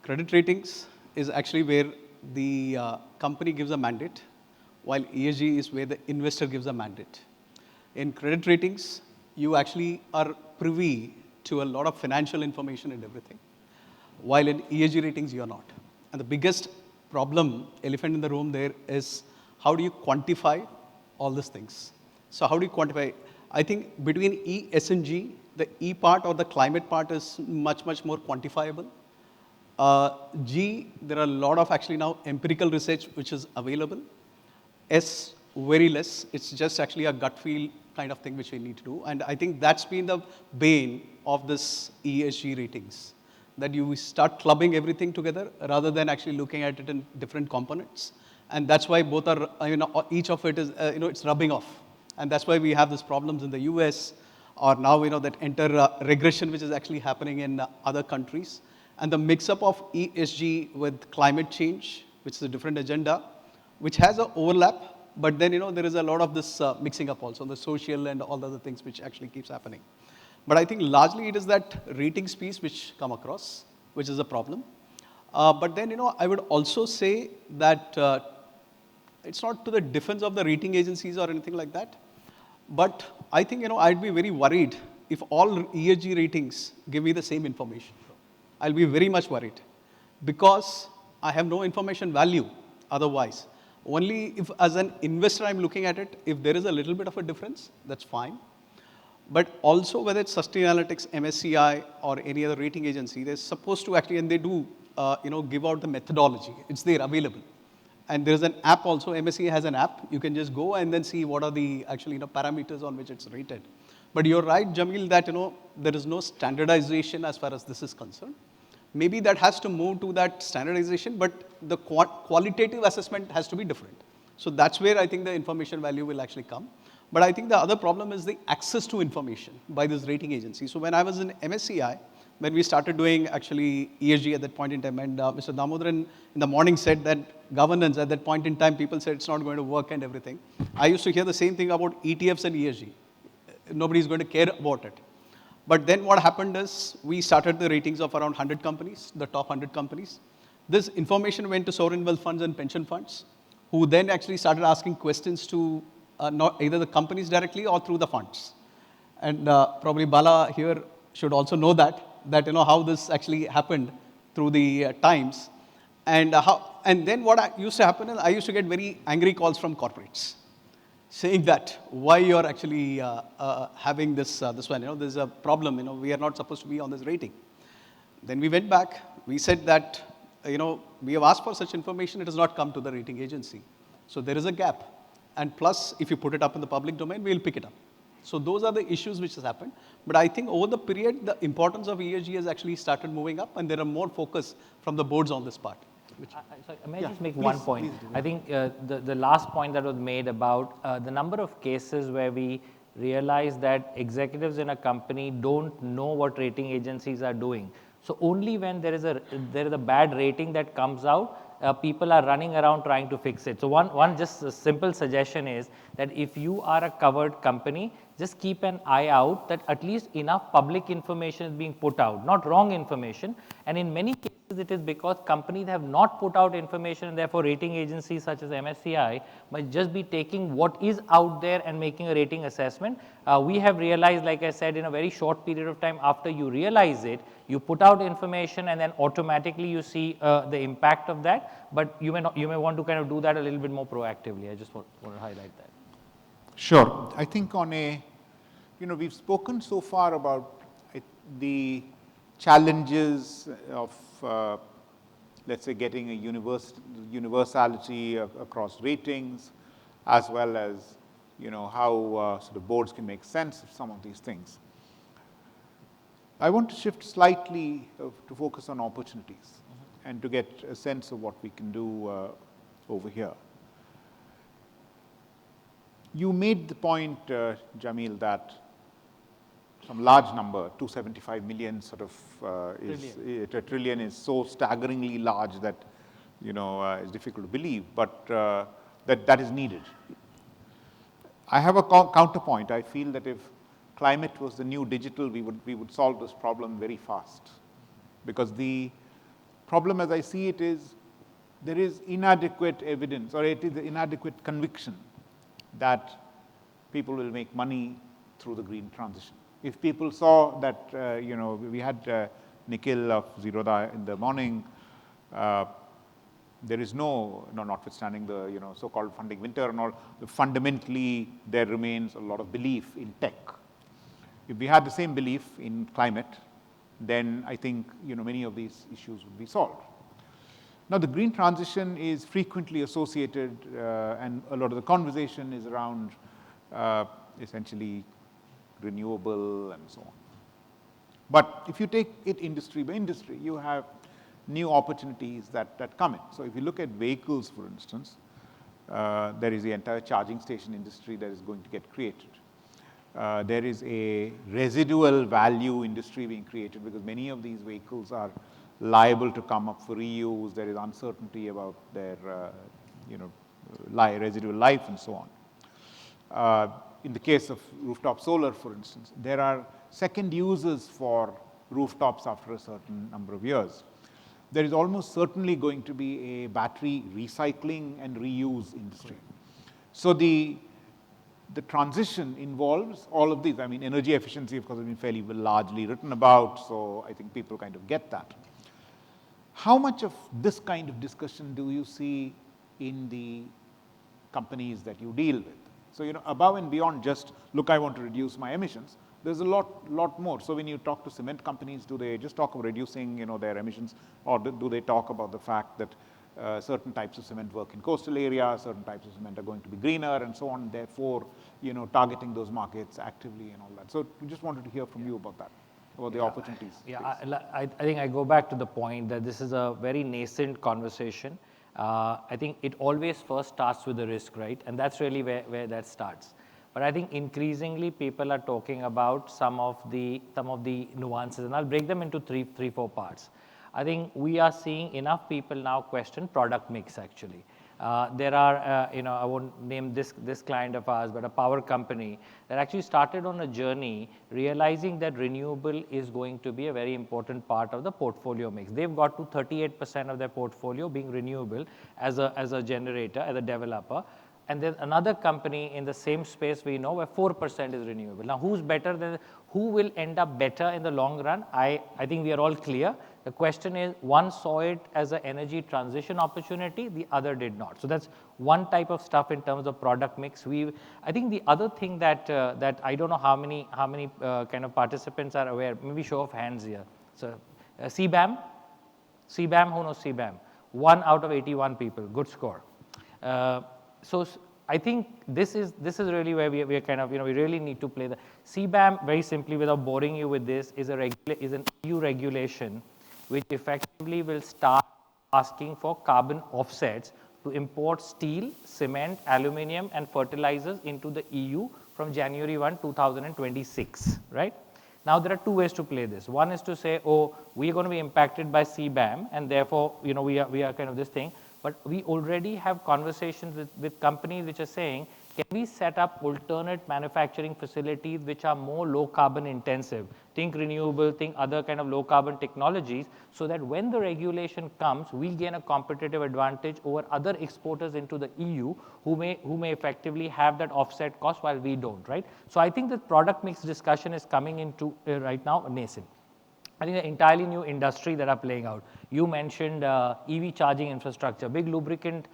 Credit ratings is actually where the company gives a mandate, while ESG is where the investor gives a mandate. In credit ratings, you actually are privy to a lot of financial information and everything, while in ESG ratings, you are not. And the biggest problem, elephant in the room there, is how do you quantify all these things? So how do you quantify? I think between E, S, and G, the E part or the climate part is much, much more quantifiable. G, there are a lot of actually now empirical research which is available. S, very less. It's just actually a gut feel kind of thing which we need to do. And I think that's been the bane of this ESG ratings, that you start clubbing everything together rather than actually looking at it in different components. And that's why both are, you know, each of it is, you know, it's rubbing off. And that's why we have these problems in the US, or now, you know, that regression which is actually happening in other countries. And the mix-up of ESG with climate change, which is a different agenda, which has an overlap, But then, there is a lot of this mixing up also, the social and all the other things which actually keeps happening. But I think largely it is that ratings piece which come across, which is a problem. But then, I would also say that it's not to the defense of the rating agencies or anything like that. But I think, I'd be very worried if all ESG ratings give me the same information. I'll be very much worried because I have no information value otherwise. Only if as an investor I'm looking at it, if there is a little bit of a difference, that's fine. But also whether it's Sustainalytics, MSCI or any other rating agency, they're supposed to actually, and they do, give out the methodology. It's there available. And there's an app also, MSCI has an app. You can just go and then see what are the actually parameters on which it's rated. But you're right, Jamil, that there is no standardization as far as this is concerned. Maybe that has to move to that standardization, but the qualitative assessment has to be different. So that's where I think the information value will actually come. But I think the other problem is the access to information by this rating agency. So when I was in MSCI, when we started doing actually ESG at that point in time, and Mr. Damodaran in the morning said that governance at that point in time, people said it's not going to work and everything. I used to hear the same thing about ETFs and ESG. Nobody's going to care about it. But then what happened is we started the ratings of around 100 companies, the top 100 companies. This information went to sovereign wealth funds and pension funds, who then actually started asking questions to not either the companies directly or through the funds. And probably Bala here should also know that how this actually happened through the times. And then what used to happen is I used to get very angry calls from corporates saying that why you're actually having this one, there's a problem, we are not supposed to be on this rating. Then we went back, we said that, we have asked for such information, it has not come to the rating agency. So there is a gap. And plus, if you put it up in the public domain, we'll pick it up. So those are the issues which has happened. But I think over the period, the importance of ESG has actually started moving up and there are more focus from the boards on this part. Sorry, may I just make one point? I think the last point that was made about the number of cases where we realize that executives in a company don't know what rating agencies are doing. So only when there is a bad rating that comes out, people are running around trying to fix it. So one just a simple suggestion is that if you are a covered company, just keep an eye out that at least enough public information is being put out, not wrong information. And in many cases, it is because companies have not put out information and therefore rating agencies such as MSCI might just be taking what is out there and making a rating assessment. We have realized, like I said, in a very short period of time after you realize it, you put out information and then automatically you see the impact of that. But you may want to kind of do that a little bit more proactively. I just want to highlight that. Sure. I think on we've spoken so far about the challenges of, let's say, getting a universality across ratings, as well as, how sort of boards can make sense of some of these things. I want to shift slightly to focus on opportunities and to get a sense of what we can do over here. You made the point, Jamil, that some large number, 275 million sort of a trillion is so staggeringly large that, it's difficult to believe, but that is needed. I have a counterpoint. I feel that if climate was the new digital, we would solve this problem very fast. Because the problem as I see it is, there is inadequate evidence or it is inadequate conviction that people will make money through the green transition. If people saw that, we had Nikhil of Zerodha in the morning, there is notwithstanding the, so-called funding winter and all, fundamentally there remains a lot of belief in tech. If we had the same belief in climate, then I think, many of these issues would be solved. Now, the green transition is frequently associated, and a lot of the conversation is around essentially renewable and so on. But if you take it industry by industry, you have new opportunities that come in. So if you look at vehicles, for instance, there is the entire charging station industry that is going to get created. There is a residual value industry being created because many of these vehicles are liable to come up for reuse. There is uncertainty about their, residual life and so on. In the case of rooftop solar, for instance, there are second uses for rooftops after a certain number of years. There is almost certainly going to be a battery recycling and reuse industry. So the transition involves all of these. I mean, energy efficiency, of course, has been fairly largely written about, so I think people kind of get that. How much of this kind of discussion do you see in the companies that you deal with? So, above and beyond just, look, I want to reduce my emissions, there's a lot more. So when you talk to cement companies, do they just talk of reducing, their emissions, or do they talk about the fact that certain types of cement work in coastal areas, certain types of cement are going to be greener, and so on, therefore, targeting those markets actively and all that. So we just wanted to hear from you about that, about the opportunities. Yeah, I think I go back to the point that this is a very nascent conversation. I think it always first starts with the risk, right? And that's really where that starts. But I think increasingly people are talking about some of the nuances, and I'll break them into three, four parts. I think we are seeing enough people now question product mix actually. There are, I won't name this client of ours, but a power company that actually started on a journey realizing that renewable is going to be a very important part of the portfolio mix. They've got to 38% of their portfolio being renewable as a generator, as a developer. And then another company in the same space we know where 4% is renewable. Now, who will end up better in the long run? I think we are all clear. The question is, one saw it as an energy transition opportunity, the other did not. So that's one type of stuff in terms of product mix. I think the other thing that I don't know how many kind of participants are aware, maybe show of hands here. So CBAM, who knows CBAM? 1 out of 81 people, good score. So I think this is really where we are kind of, we really need to play the CBAM, very simply without boring you with this, is an EU regulation which effectively will start asking for carbon offsets to import steel, cement, aluminium and fertilizers into the EU from January 1, 2026, right? Now there are two ways to play this. One is to say, oh, we are going to be impacted by CBAM and therefore, we are kind of this thing. But we already have conversations with companies which are saying, can we set up alternate manufacturing facilities which are more low carbon intensive? Think renewable, think other kind of low carbon technologies, so that when the regulation comes, we gain a competitive advantage over other exporters into the EU who may effectively have that offset cost while we don't, right? So I think the product mix discussion is coming into right now nascent. I think an entirely new industry that are playing out. You mentioned EV charging infrastructure, big lubricant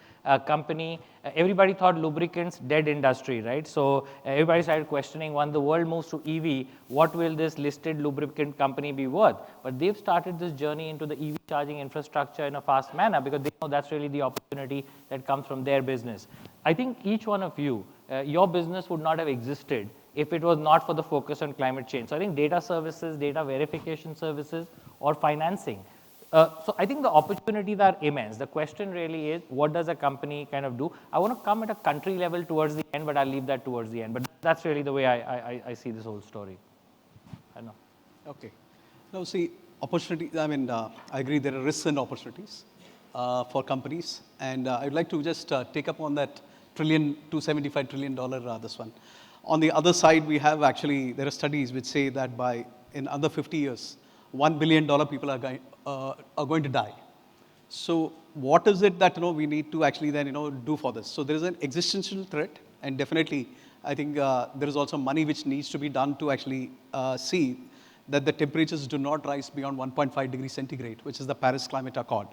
company. Everybody thought lubricants dead industry, right? So everybody started questioning, when the world moves to EV, what will this listed lubricant company be worth? But they've started this journey into the EV charging infrastructure in a fast manner because they know that's really the opportunity that comes from their business. I think each one of you, your business would not have existed if it was not for the focus on climate change. So I think data services, data verification services, or financing. So I think the opportunities are immense. The question really is, what does a company kind of do? I want to come at a country level towards the end, but I'll leave that towards the end. But that's really the way I see this whole story. I know. Okay. Now, see, opportunity, I mean, I agree there are risks and opportunities for companies. And I'd like to just take up on that $275 trillion, this one. On the other side, we have actually, there are studies which say that in under 50 years, $1 billion people are going to die. So what is it that we need to actually then do for this? So there is an existential threat, and definitely I think there is also money which needs to be done to actually see that the temperatures do not rise beyond 1.5 degrees centigrade, which is the Paris Climate Accord.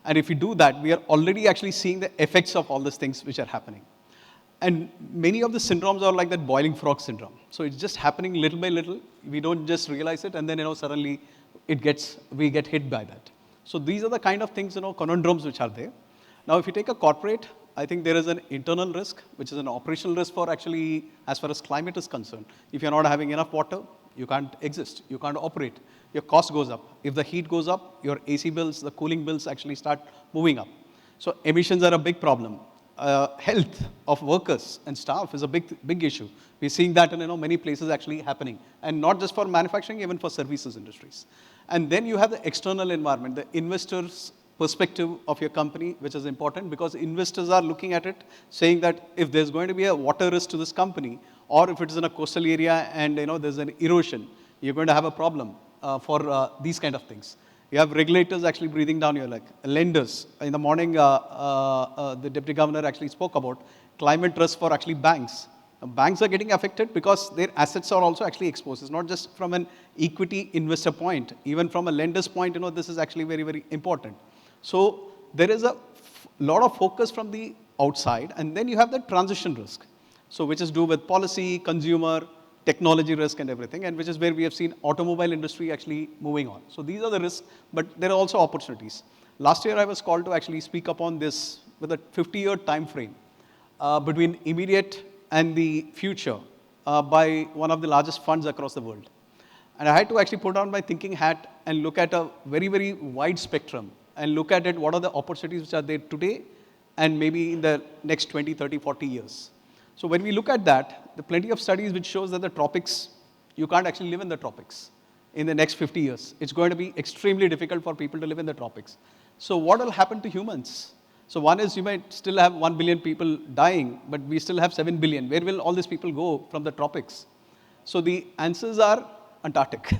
And if we do that, we are already actually seeing the effects of all these things which are happening. And many of the syndromes are like that boiling frog syndrome. So it's just happening little by little. We don't just realize it, and then suddenly we get hit by that. So these are the kind of things, conundrums which are there. Now, if you take a corporate, I think there is an internal risk, which is an operational risk for actually, as far as climate is concerned. If you're not having enough water, you can't exist, you can't operate. Your cost goes up. If the heat goes up, your AC bills, the cooling bills actually start moving up. So emissions are a big problem. Health of workers and staff is a big issue. We're seeing that in many places actually happening, and not just for manufacturing, even for services industries. And then you have the external environment. The investors perspective of your company, which is important because investors are looking at it, saying that if there's going to be a water risk to this company, or if it is in a coastal area and there's an erosion, you're going to have a problem for these kind of things. You have regulators actually breathing down your neck. Lenders. In the morning, the deputy governor actually spoke about climate risk for actually banks. Banks are getting affected because their assets are also actually exposed. It's not just from an equity investor point, even from a lender's point, this is actually very, very important. So there is a lot of focus from the outside, and then you have the transition risk. So which is do with policy, consumer, technology risk and everything, and which is where we have seen automobile industry actually moving on. So these are the risks, but there are also opportunities. Last year I was called to actually speak upon this with a 50-year time frame between immediate and the future by one of the largest funds across the world. And I had to actually put on my thinking hat and look at a very, very wide spectrum and look at it, what are the opportunities which are there today and maybe in the next 20, 30, 40 years. So when we look at that, there are plenty of studies which shows that the tropics, you can't actually live in the tropics in the next 50 years. It's going to be extremely difficult for people to live in the tropics. So what will happen to humans? So one is you might still have 1 billion people dying, but we still have 7 billion. Where will all these people go from the tropics? So the answers are Antarctic.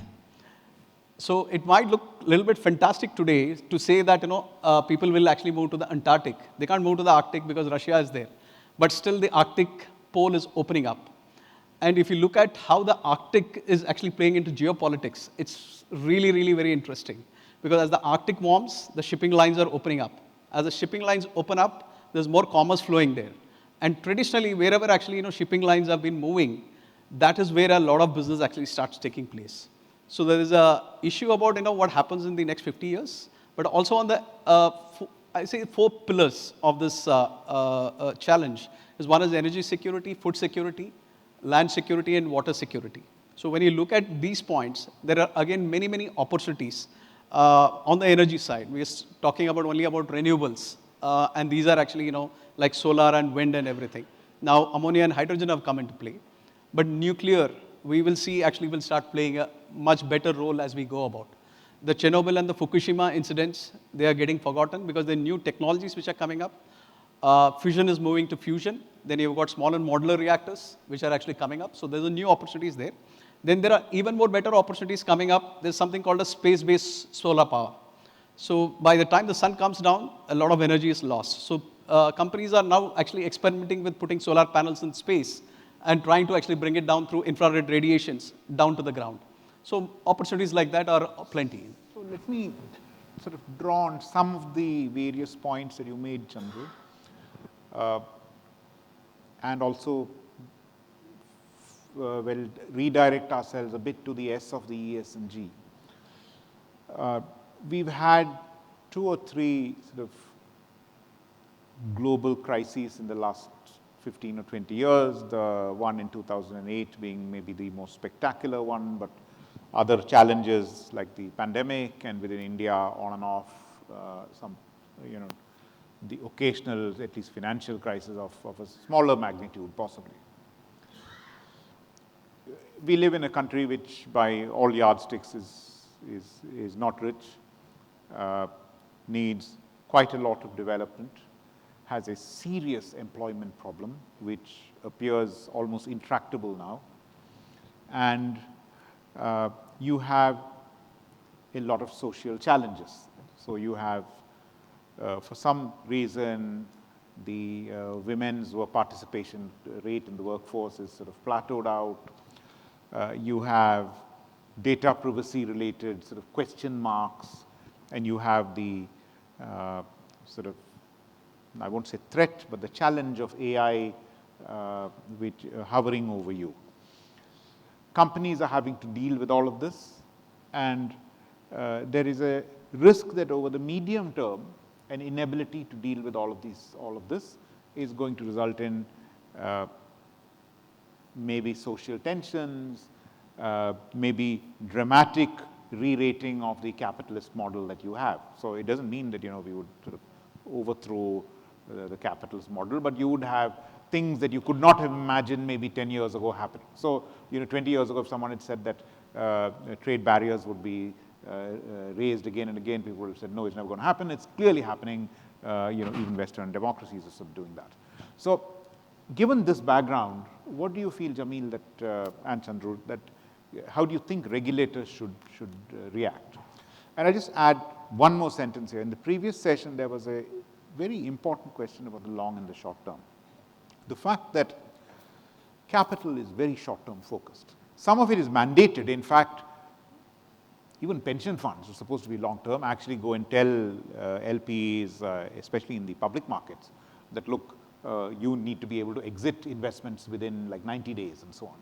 So it might look a little bit fantastic today to say that people will actually move to the Antarctic. They can't move to the Arctic because Russia is there. But still the Arctic pole is opening up. And if you look at how the Arctic is actually playing into geopolitics, it's really, really very interesting. Because as the Arctic warms, the shipping lines are opening up. As the shipping lines open up, there's more commerce flowing there. And traditionally, wherever actually shipping lines have been moving, that is where a lot of business actually starts taking place. So there is a issue about what happens in the next 50 years, but also on the I say 4 pillars of this challenge. One is energy security, food security, land security, and water security. So when you look at these points, there are again many, many opportunities on the energy side. We are talking about only about renewables, and these are actually like solar and wind and everything. Now ammonia and hydrogen have come into play, but nuclear we will see actually will start playing a much better role as we go about. The Chernobyl and the Fukushima incidents, they are getting forgotten because there are new technologies which are coming up. Fusion is moving to fusion. Then you've got small and modular reactors, which are actually coming up. So there's a new opportunities there. Then there are even more better opportunities coming up. There's something called a space-based solar power. So by the time the sun comes down, a lot of energy is lost. So companies are now actually experimenting with putting solar panels in space and trying to actually bring it down through infrared radiations down to the ground. So opportunities like that are plenty. So let me sort of draw on some of the various points that you made, Chandru, and also redirect ourselves a bit to the S of the E, S, and G. We've had 2 or 3 sort of global crises in the last 15 or 20 years, the one in 2008 being maybe the most spectacular one, but other challenges like the pandemic and within India on and off, some, the occasional, at least financial crisis of a smaller magnitude possibly. We live in a country which by all yardsticks is not rich, needs quite a lot of development, has a serious employment problem which appears almost intractable now, and you have a lot of social challenges. So you have, for some reason, the women's participation rate in the workforce is sort of plateaued out. You have data privacy related sort of question marks, and you have the sort of, I won't say threat, but the challenge of AI which hovering over you. Companies are having to deal with all of this, and there is a risk that over the medium term, an inability to deal with all of this is going to result in maybe social tensions, maybe dramatic re-rating of the capitalist model that you have. So it doesn't mean that we would sort of overthrow the capitalist model, but you would have things that you could not have imagined maybe 10 years ago happening. So 20 years ago, if someone had said that trade barriers would be raised again and again. People have said, no, it's never going to happen. It's clearly happening. Even Western democracies are sort of doing that. So given this background, what do you feel, Jamil, that, and Chandru, that how do you think regulators should react? And I just add one more sentence here. In the previous session, there was a very important question about the long and the short term. The fact that capital is very short-term focused. Some of it is mandated. In fact, even pension funds are supposed to be long-term, actually go and tell LPs, especially in the public markets, that look, you need to be able to exit investments within like 90 days and so on.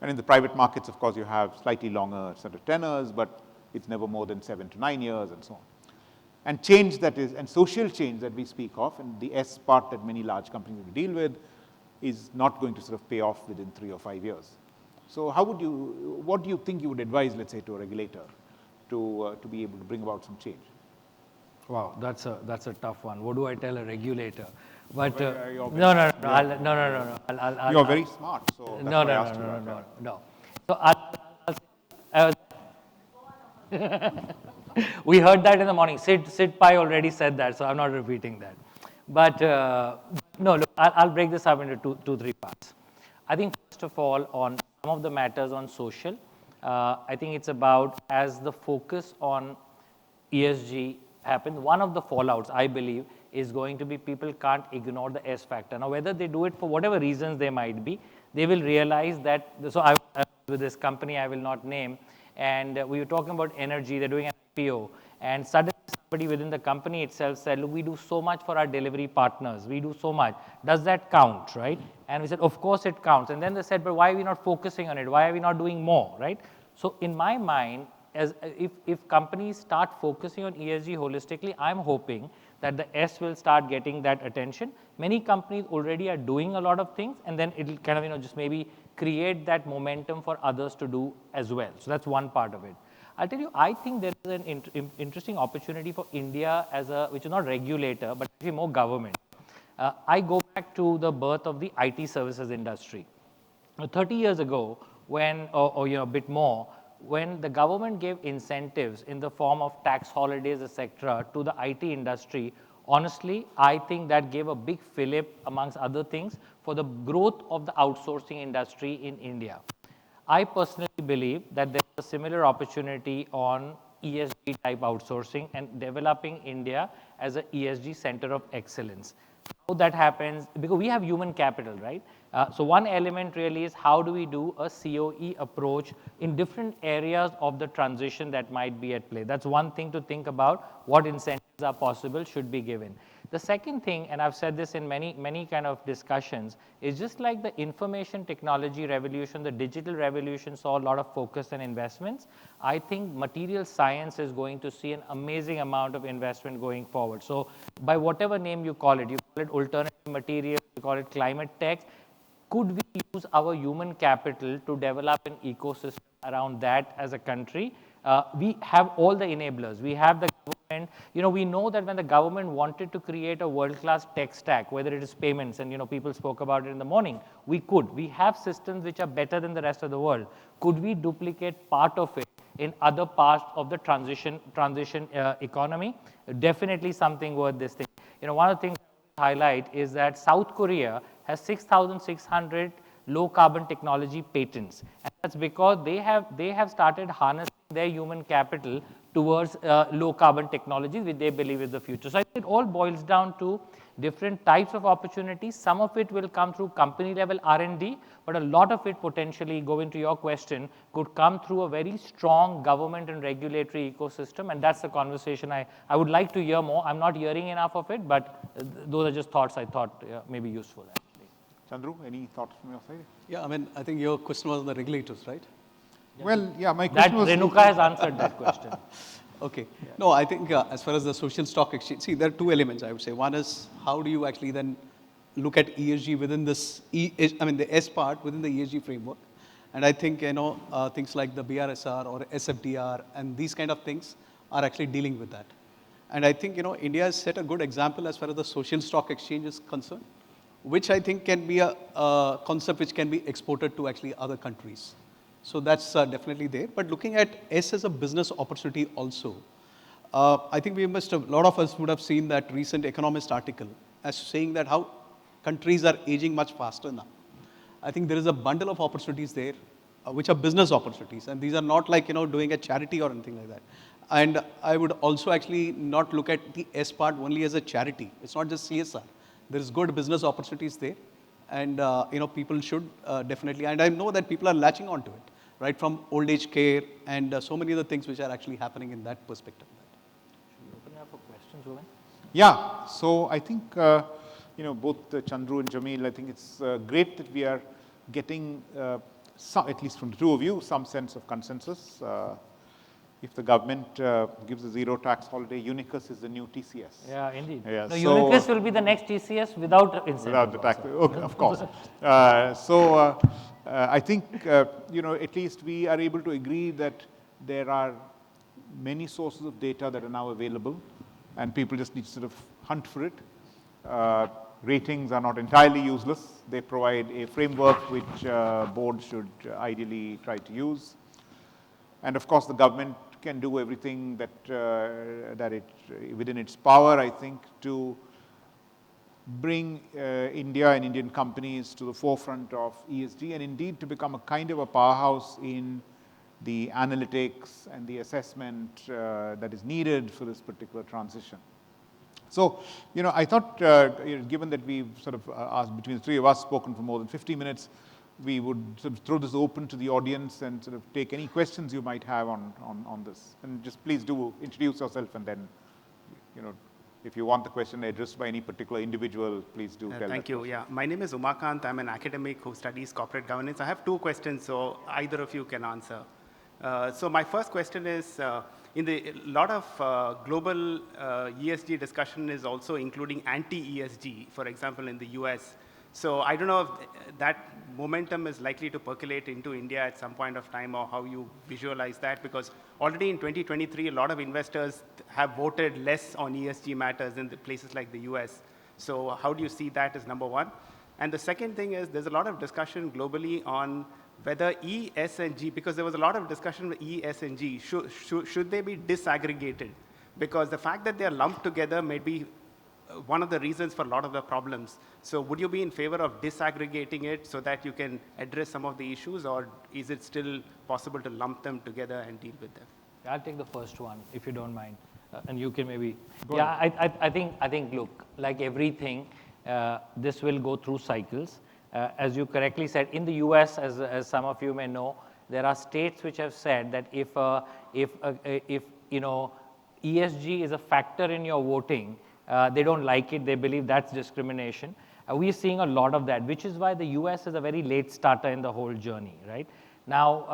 And in the private markets, of course, you have slightly longer sort of tenors, but it's never more than 7 to 9 years and so on. And change that is, and social change that we speak of, and the S part that many large companies will deal with, is not going to sort of pay off within 3 or 5 years. So how would you, what do you think you would advise, let's say, to a regulator to be able to bring about some change? Wow, that's a tough one. What do I tell a regulator? But You're no. You're very smart, so that's why I asked you about that. No. So we heard that in the morning. Sid Pai already said that, so I'm not repeating that. But no, look, I'll break this up into two, 3 parts. I think first of all, on some of the matters on social, I think it's about as the focus on ESG happens, one of the fallouts, I believe, is going to be people can't ignore the S factor. Now, whether they do it for whatever reasons they might be, they will realize that, so I with this company I will not name, and we were talking about energy, they're doing an IPO, and suddenly somebody within the company itself said, look, we do so much for our delivery partners, we do so much, does that count, right? And we said, of course it counts. And then they said, but why are we not focusing on it? Why are we not doing more, right? So in my mind, as if companies start focusing on ESG holistically, I'm hoping that the S will start getting that attention. Many companies already are doing a lot of things, and then it'll kind of, just maybe create that momentum for others to do as well. So that's one part of it. I'll tell you, I think there is an interesting opportunity for India as which is not regulator, but actually more government. I go back to the birth of the IT services industry. 30 years ago, when, or a bit more, when the government gave incentives in the form of tax holidays, etc., to the IT industry, honestly, I think that gave a big fillip, amongst other things, for the growth of the outsourcing industry in India. I personally believe that there's a similar opportunity on ESG type outsourcing and developing India as an ESG center of excellence. How that happens, because we have human capital, right? So one element really is how do we do a COE approach in different areas of the transition that might be at play. That's one thing to think about, what incentives are possible, should be given. The second thing, and I've said this in many kind of discussions, is just like the information technology revolution, the digital revolution saw a lot of focus and investments. I think material science is going to see an amazing amount of investment going forward. So by whatever name you call it alternative materials, you call it climate tech, could we use our human capital to develop an ecosystem around that as a country? We have all the enablers. We have the government. We know that when the government wanted to create a world-class tech stack, whether it is payments, and people spoke about it in the morning, we could. We have systems which are better than the rest of the world. Could we duplicate part of it in other parts of the transition economy? Definitely something worth this thing. One of the things I highlight is that South Korea has 6,600 low carbon technology patents, and that's because they have started harnessing their human capital towards low carbon technologies, which they believe is the future. So I think it all boils down to different types of opportunities. Some of it will come through company level R&D, but a lot of it potentially, go into your question, could come through a very strong government and regulatory ecosystem, and that's the conversation I would like to hear more. I'm not hearing enough of it, but those are just thoughts I thought may be useful. Chandru, any thoughts from your side? Yeah, I think your question was on the regulators, right? Well, yeah, my question was... Renuka has answered that question. Okay. Yeah. No, I think as far as the social stock exchange, see, there are 2 elements, I would say. One is how do you actually then look at ESG within this, the S part within the ESG framework. And I think, things like the BRSR or SFDR and these kind of things are actually dealing with that. And I think, India has set a good example as far as the social stock exchange is concerned, which I think can be a concept which can be exported to actually other countries. So that's definitely there. But looking at S as a business opportunity also, I think a lot of us would have seen that recent Economist article as saying that how countries are aging much faster now. I think there is a bundle of opportunities there, which are business opportunities, and these are not like doing a charity or anything like that. And I would also actually not look at the S part only as a charity. It's not just CSR. There is good business opportunities there, and people should definitely. And I know that people are latching onto it, right from old age care and so many other things which are actually happening in that perspective. Open up for questions, Govind? Yeah, so I think, both Chandru and Jamil, I think it's great that we are getting, at least from the two of you, some sense of consensus. If the government gives a zero tax holiday, Unicus is the new TCS. Yeah, indeed. Yeah, No, so, Unicus will be the next TCS without incentive. Without the tax, okay, of course. I think, at least we are able to agree that there are many sources of data that are now available, and people just need to sort of hunt for it. Ratings are not entirely useless. They provide a framework which boards should ideally try to use. And of course, the government can do everything that within its power, I think, to bring India and Indian companies to the forefront of ESG, and indeed to become a kind of a powerhouse in the analytics and the assessment that is needed for this particular transition. So, I thought, given that we've sort of asked, between the three of us, spoken for more than 50 minutes, we would sort of throw this open to the audience and sort of take any questions you might have on this. And just please do introduce yourself, and then, if you want the question addressed by any particular individual, please do tell. Thank you. Yeah, my name is Umakant. I'm an academic who studies corporate governance. I have two questions, so either of you can answer. So my first question is, in the lot of global ESG discussion is also including anti-ESG, for example, in the US. So I don't know if that momentum is likely to percolate into India at some point of time, or how you visualize that, because already in 2023, a lot of investors have voted less on ESG matters in the places like the US. So how do you see that as number one? And the second thing is, there's a lot of discussion globally on whether E, S, and G, because there was a lot of discussion with E, S, and G, should they be disaggregated? Because the fact that they're lumped together may be one of the reasons for a lot of the problems. So would you be in favor of disaggregating it so that you can address some of the issues, or is it still possible to lump them together and deal with them? I'll take the first one, if you don't mind. And you can maybe. Go ahead. I think, look, like everything, this will go through cycles. As you correctly said, in the US, as some of you may know, there are states which have said that if ESG is a factor in your voting, they don't like it, they believe that's discrimination. We're seeing a lot of that, which is why the US is a very late starter in the whole journey, right? Now,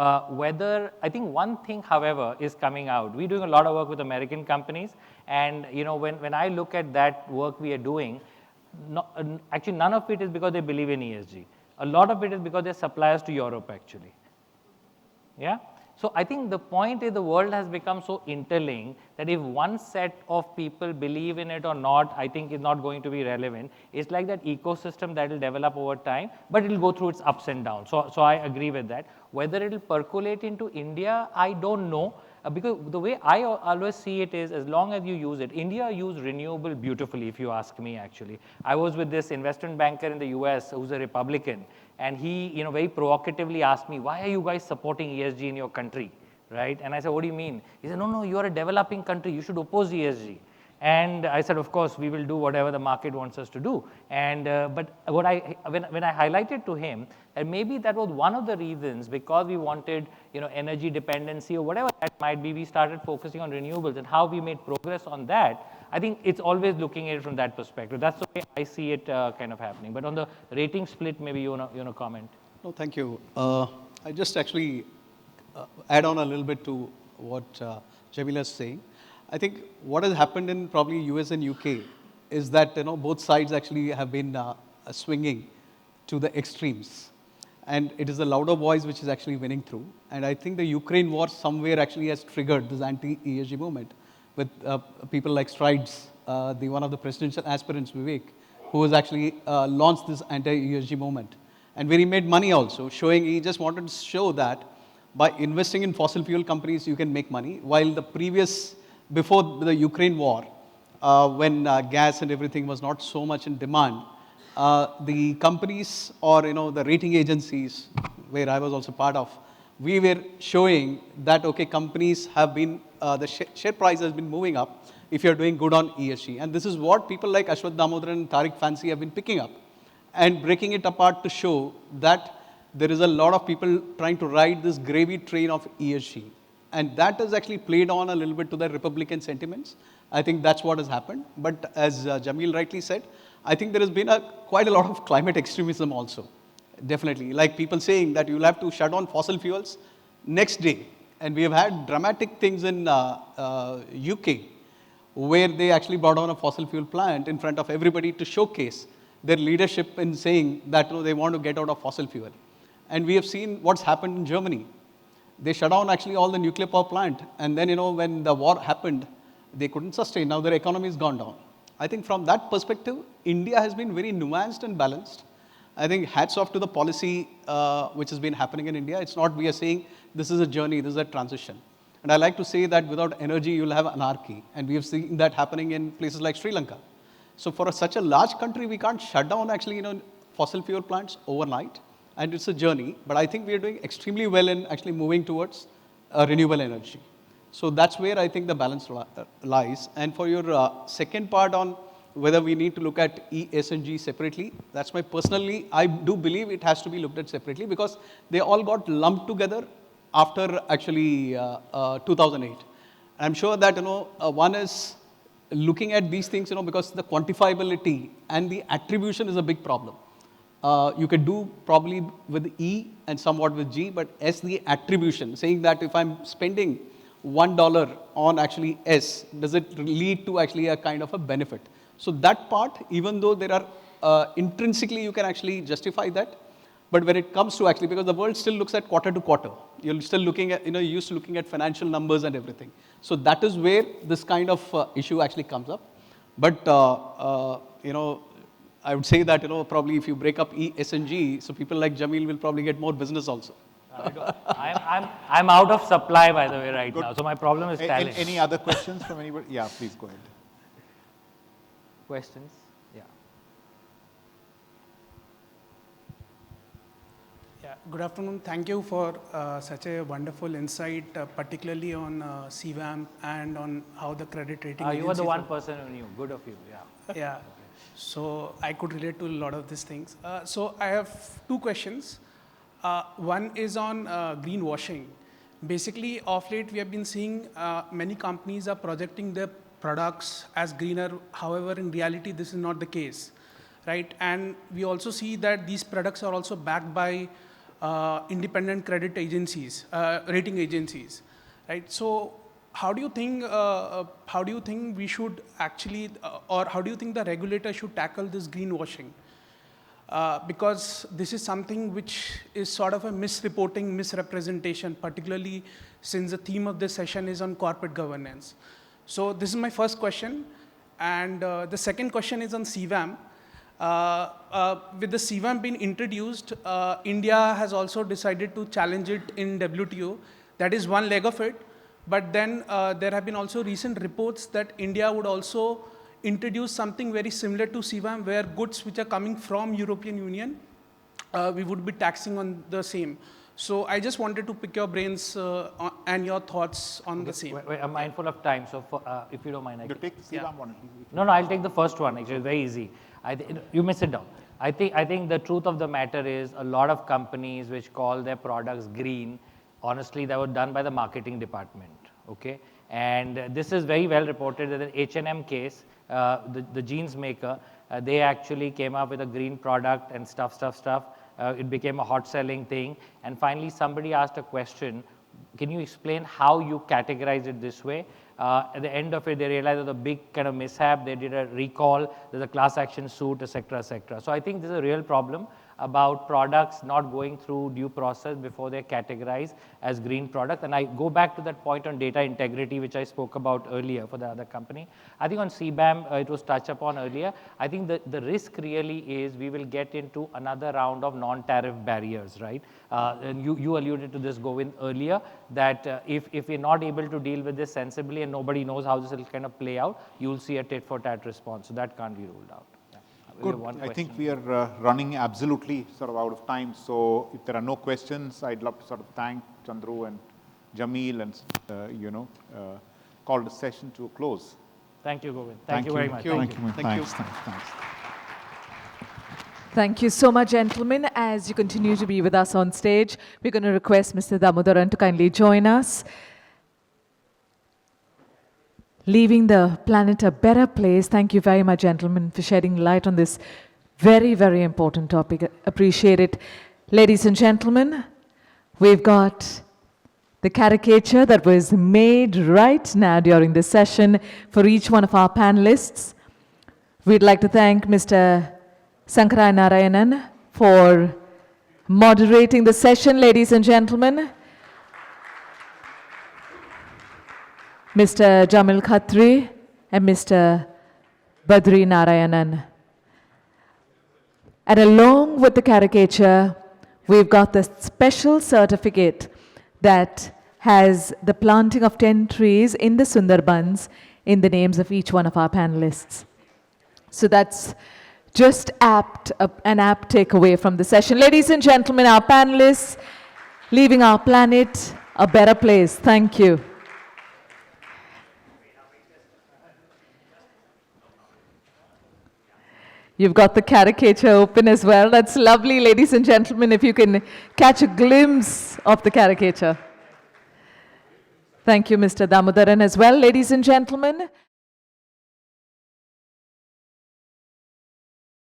I think one thing, however, is coming out. We're doing a lot of work with American companies, and when I look at that work we are doing, actually none of it is because they believe in ESG. A lot of it is because they're suppliers to Europe, actually. Yeah? So I think the point is the world has become so interlinked that if one set of people believe in it or not, I think is not going to be relevant. It's like that ecosystem that will develop over time, but it will go through its ups and downs. So I agree with that. Whether it will percolate into India, I don't know. Because the way I always see it is, as long as you use it, India used renewable beautifully, if you ask me, actually. I was with this investment banker in the US who's a Republican, and he very provocatively asked me, why are you guys supporting ESG in your country, right? And I said, what do you mean? He said, no, you are a developing country, you should oppose ESG. And I said, of course, we will do whatever the market wants us to do. And but when I highlighted to him that maybe that was one of the reasons, because we wanted energy dependency or whatever that might be, we started focusing on renewables and how we made progress on that. I think it's always looking at it from that perspective. That's the way I see it kind of happening. But on the rating split, maybe you want to comment. No, thank you. I just actually add on a little bit to what Jamil is saying. I think what has happened in probably US and UK is that both sides actually have been swinging to the extremes, and it is the louder voice which is actually winning through. And I think the Ukraine war somewhere actually has triggered this anti-ESG movement with people like Strides, one of the presidential aspirants, Vivek, who has actually launched this anti-ESG movement, and where he made money also, showing he just wanted to show that by investing in fossil fuel companies, you can make money. While before the Ukraine war, when gas and everything was not so much in demand, the companies or the rating agencies, where I was also part of, we were showing that okay, companies have been the share price has been moving up if you're doing good on ESG, and this is what people like Ashwath Damodaran and Tariq Fancy have been picking up and breaking it apart to show that there is a lot of people trying to ride this gravy train of ESG. And that has actually played on a little bit to the Republican sentiments. I think that's what has happened. But as Jamil rightly said, I think there has been quite a lot of climate extremism also. Definitely. Like people saying that you'll have to shut down fossil fuels next day. And we have had dramatic things in UK where they actually brought on a fossil fuel plant in front of everybody to showcase their leadership in saying that they want to get out of fossil fuel. And we have seen what's happened in Germany. They shut down actually all the nuclear power plant. And then, when the war happened, they couldn't sustain. Now their economy has gone down. I think from that perspective, India has been very nuanced and balanced. I think hats off to the policy which has been happening in India. It's not we are saying this is a journey, this is a transition. And I like to say that without energy, you'll have anarchy. And we have seen that happening in places like Sri Lanka. So for such a large country, we can't shut down actually, fossil fuel plants overnight. And it's a journey, but I think we are doing extremely well in actually moving towards renewable energy. So that's where I think the balance lies. And for your second part on whether we need to look at E, S, and G separately, that's I do believe it has to be looked at separately because they all got lumped together after actually 2008. I'm sure that, one is looking at these things, because the quantifiability and the attribution is a big problem. You can do probably with E and somewhat with G, but S, the attribution, saying that if I'm spending $1 on actually S, does it lead to actually a kind of a benefit? So that part, even though there are intrinsically you can actually justify that, but when it comes to actually, because the world still looks at quarter to quarter, you're still looking at, you're used to looking at financial numbers and everything. So that is where this kind of issue actually comes up. But, I would say that, probably if you break up E, S, and G, so people like Jamil will probably get more business also. I'm out of supply, by the way, right now. So my problem is talent. Any other questions from anybody? Yeah, please go ahead. Questions? Yeah. Yeah, good afternoon. Thank you for such a wonderful insight, particularly on CVAM and on how the credit rating You were the one person who knew. Good of you. Yeah. Yeah. So I could relate to a lot of these things. So I have two questions. One is on greenwashing. Basically, of late, we have been seeing many companies are projecting their products as greener. However, in reality, this is not the case, right? And we also see that these products are also backed by independent credit agencies, rating agencies, right? So how do you think we should actually, or how do you think the regulator should tackle this greenwashing? Because this is something which is sort of a misreporting, misrepresentation, particularly since the theme of this session is on corporate governance. So this is my first question. And the second question is on CVAM. With the CVAM being introduced, India has also decided to challenge it in WTO. That is one leg of it. But then there have been also recent reports that India would also introduce something very similar to CVAM, where goods which are coming from European Union, we would be taxing on the same. So I just wanted to pick your brains and your thoughts on the same. Wait, I'm mindful of time, so if you don't mind, I can take CVAM one. No, I'll take the first one. Actually, it's very easy. You may sit down. I think the truth of the matter is a lot of companies which call their products green, honestly, they were done by the marketing department. Okay, and this is very well reported in the H&M case. The jeans maker, they actually came up with a green product and stuff. It became a hot selling thing. And finally, somebody asked a question, can you explain how you categorize it this way? At the end of it, they realized it was a big kind of mishap. They did a recall, there's a class action suit, etc., etc. So I think this is a real problem. about products not going through due process before they're categorized as green product. And I go back to that point on data integrity, which I spoke about earlier for the other company. I think on CBAM, it was touched upon earlier. I think the risk really is we will get into another round of non-tariff barriers, right? And you alluded to this, Govind, earlier, that if we're not able to deal with this sensibly and nobody knows how this will kind of play out, you'll see a tit-for-tat response. So that can't be ruled out. Yeah. We have one I think question. we are running absolutely sort of out of time. So if there are no questions, I'd love to sort of thank Chandru and Jamil and, call the session to a close. Thank you, Govind. Thank you very much. Thank you. Thank you. Thanks. Thank you so much, gentlemen. As you continue to be with us on stage, we're going to request Mr. Damodaran to kindly join us. Leaving the planet a better place. Thank you very much, gentlemen, for shedding light on this very, very important topic. Appreciate it. Ladies and gentlemen, we've got the caricature that was made right now during this session for each one of our panelists. We'd like to thank Mr. Sankaranarayanan for moderating the session, ladies and gentlemen. Mr. Jamil Khatri and Mr. Badrinarayanan. And along with the caricature, we've got the special certificate that has the planting of 10 trees in the Sundarbans in the names of each one of our panelists. So that's just an apt takeaway from the session. Ladies and gentlemen, our panelists, leaving our planet a better place. Thank you. You've got the caricature open as well. That's lovely, ladies and gentlemen, if you can catch a glimpse of the caricature. Thank you, Mr. Damodaran, as well. Ladies and gentlemen,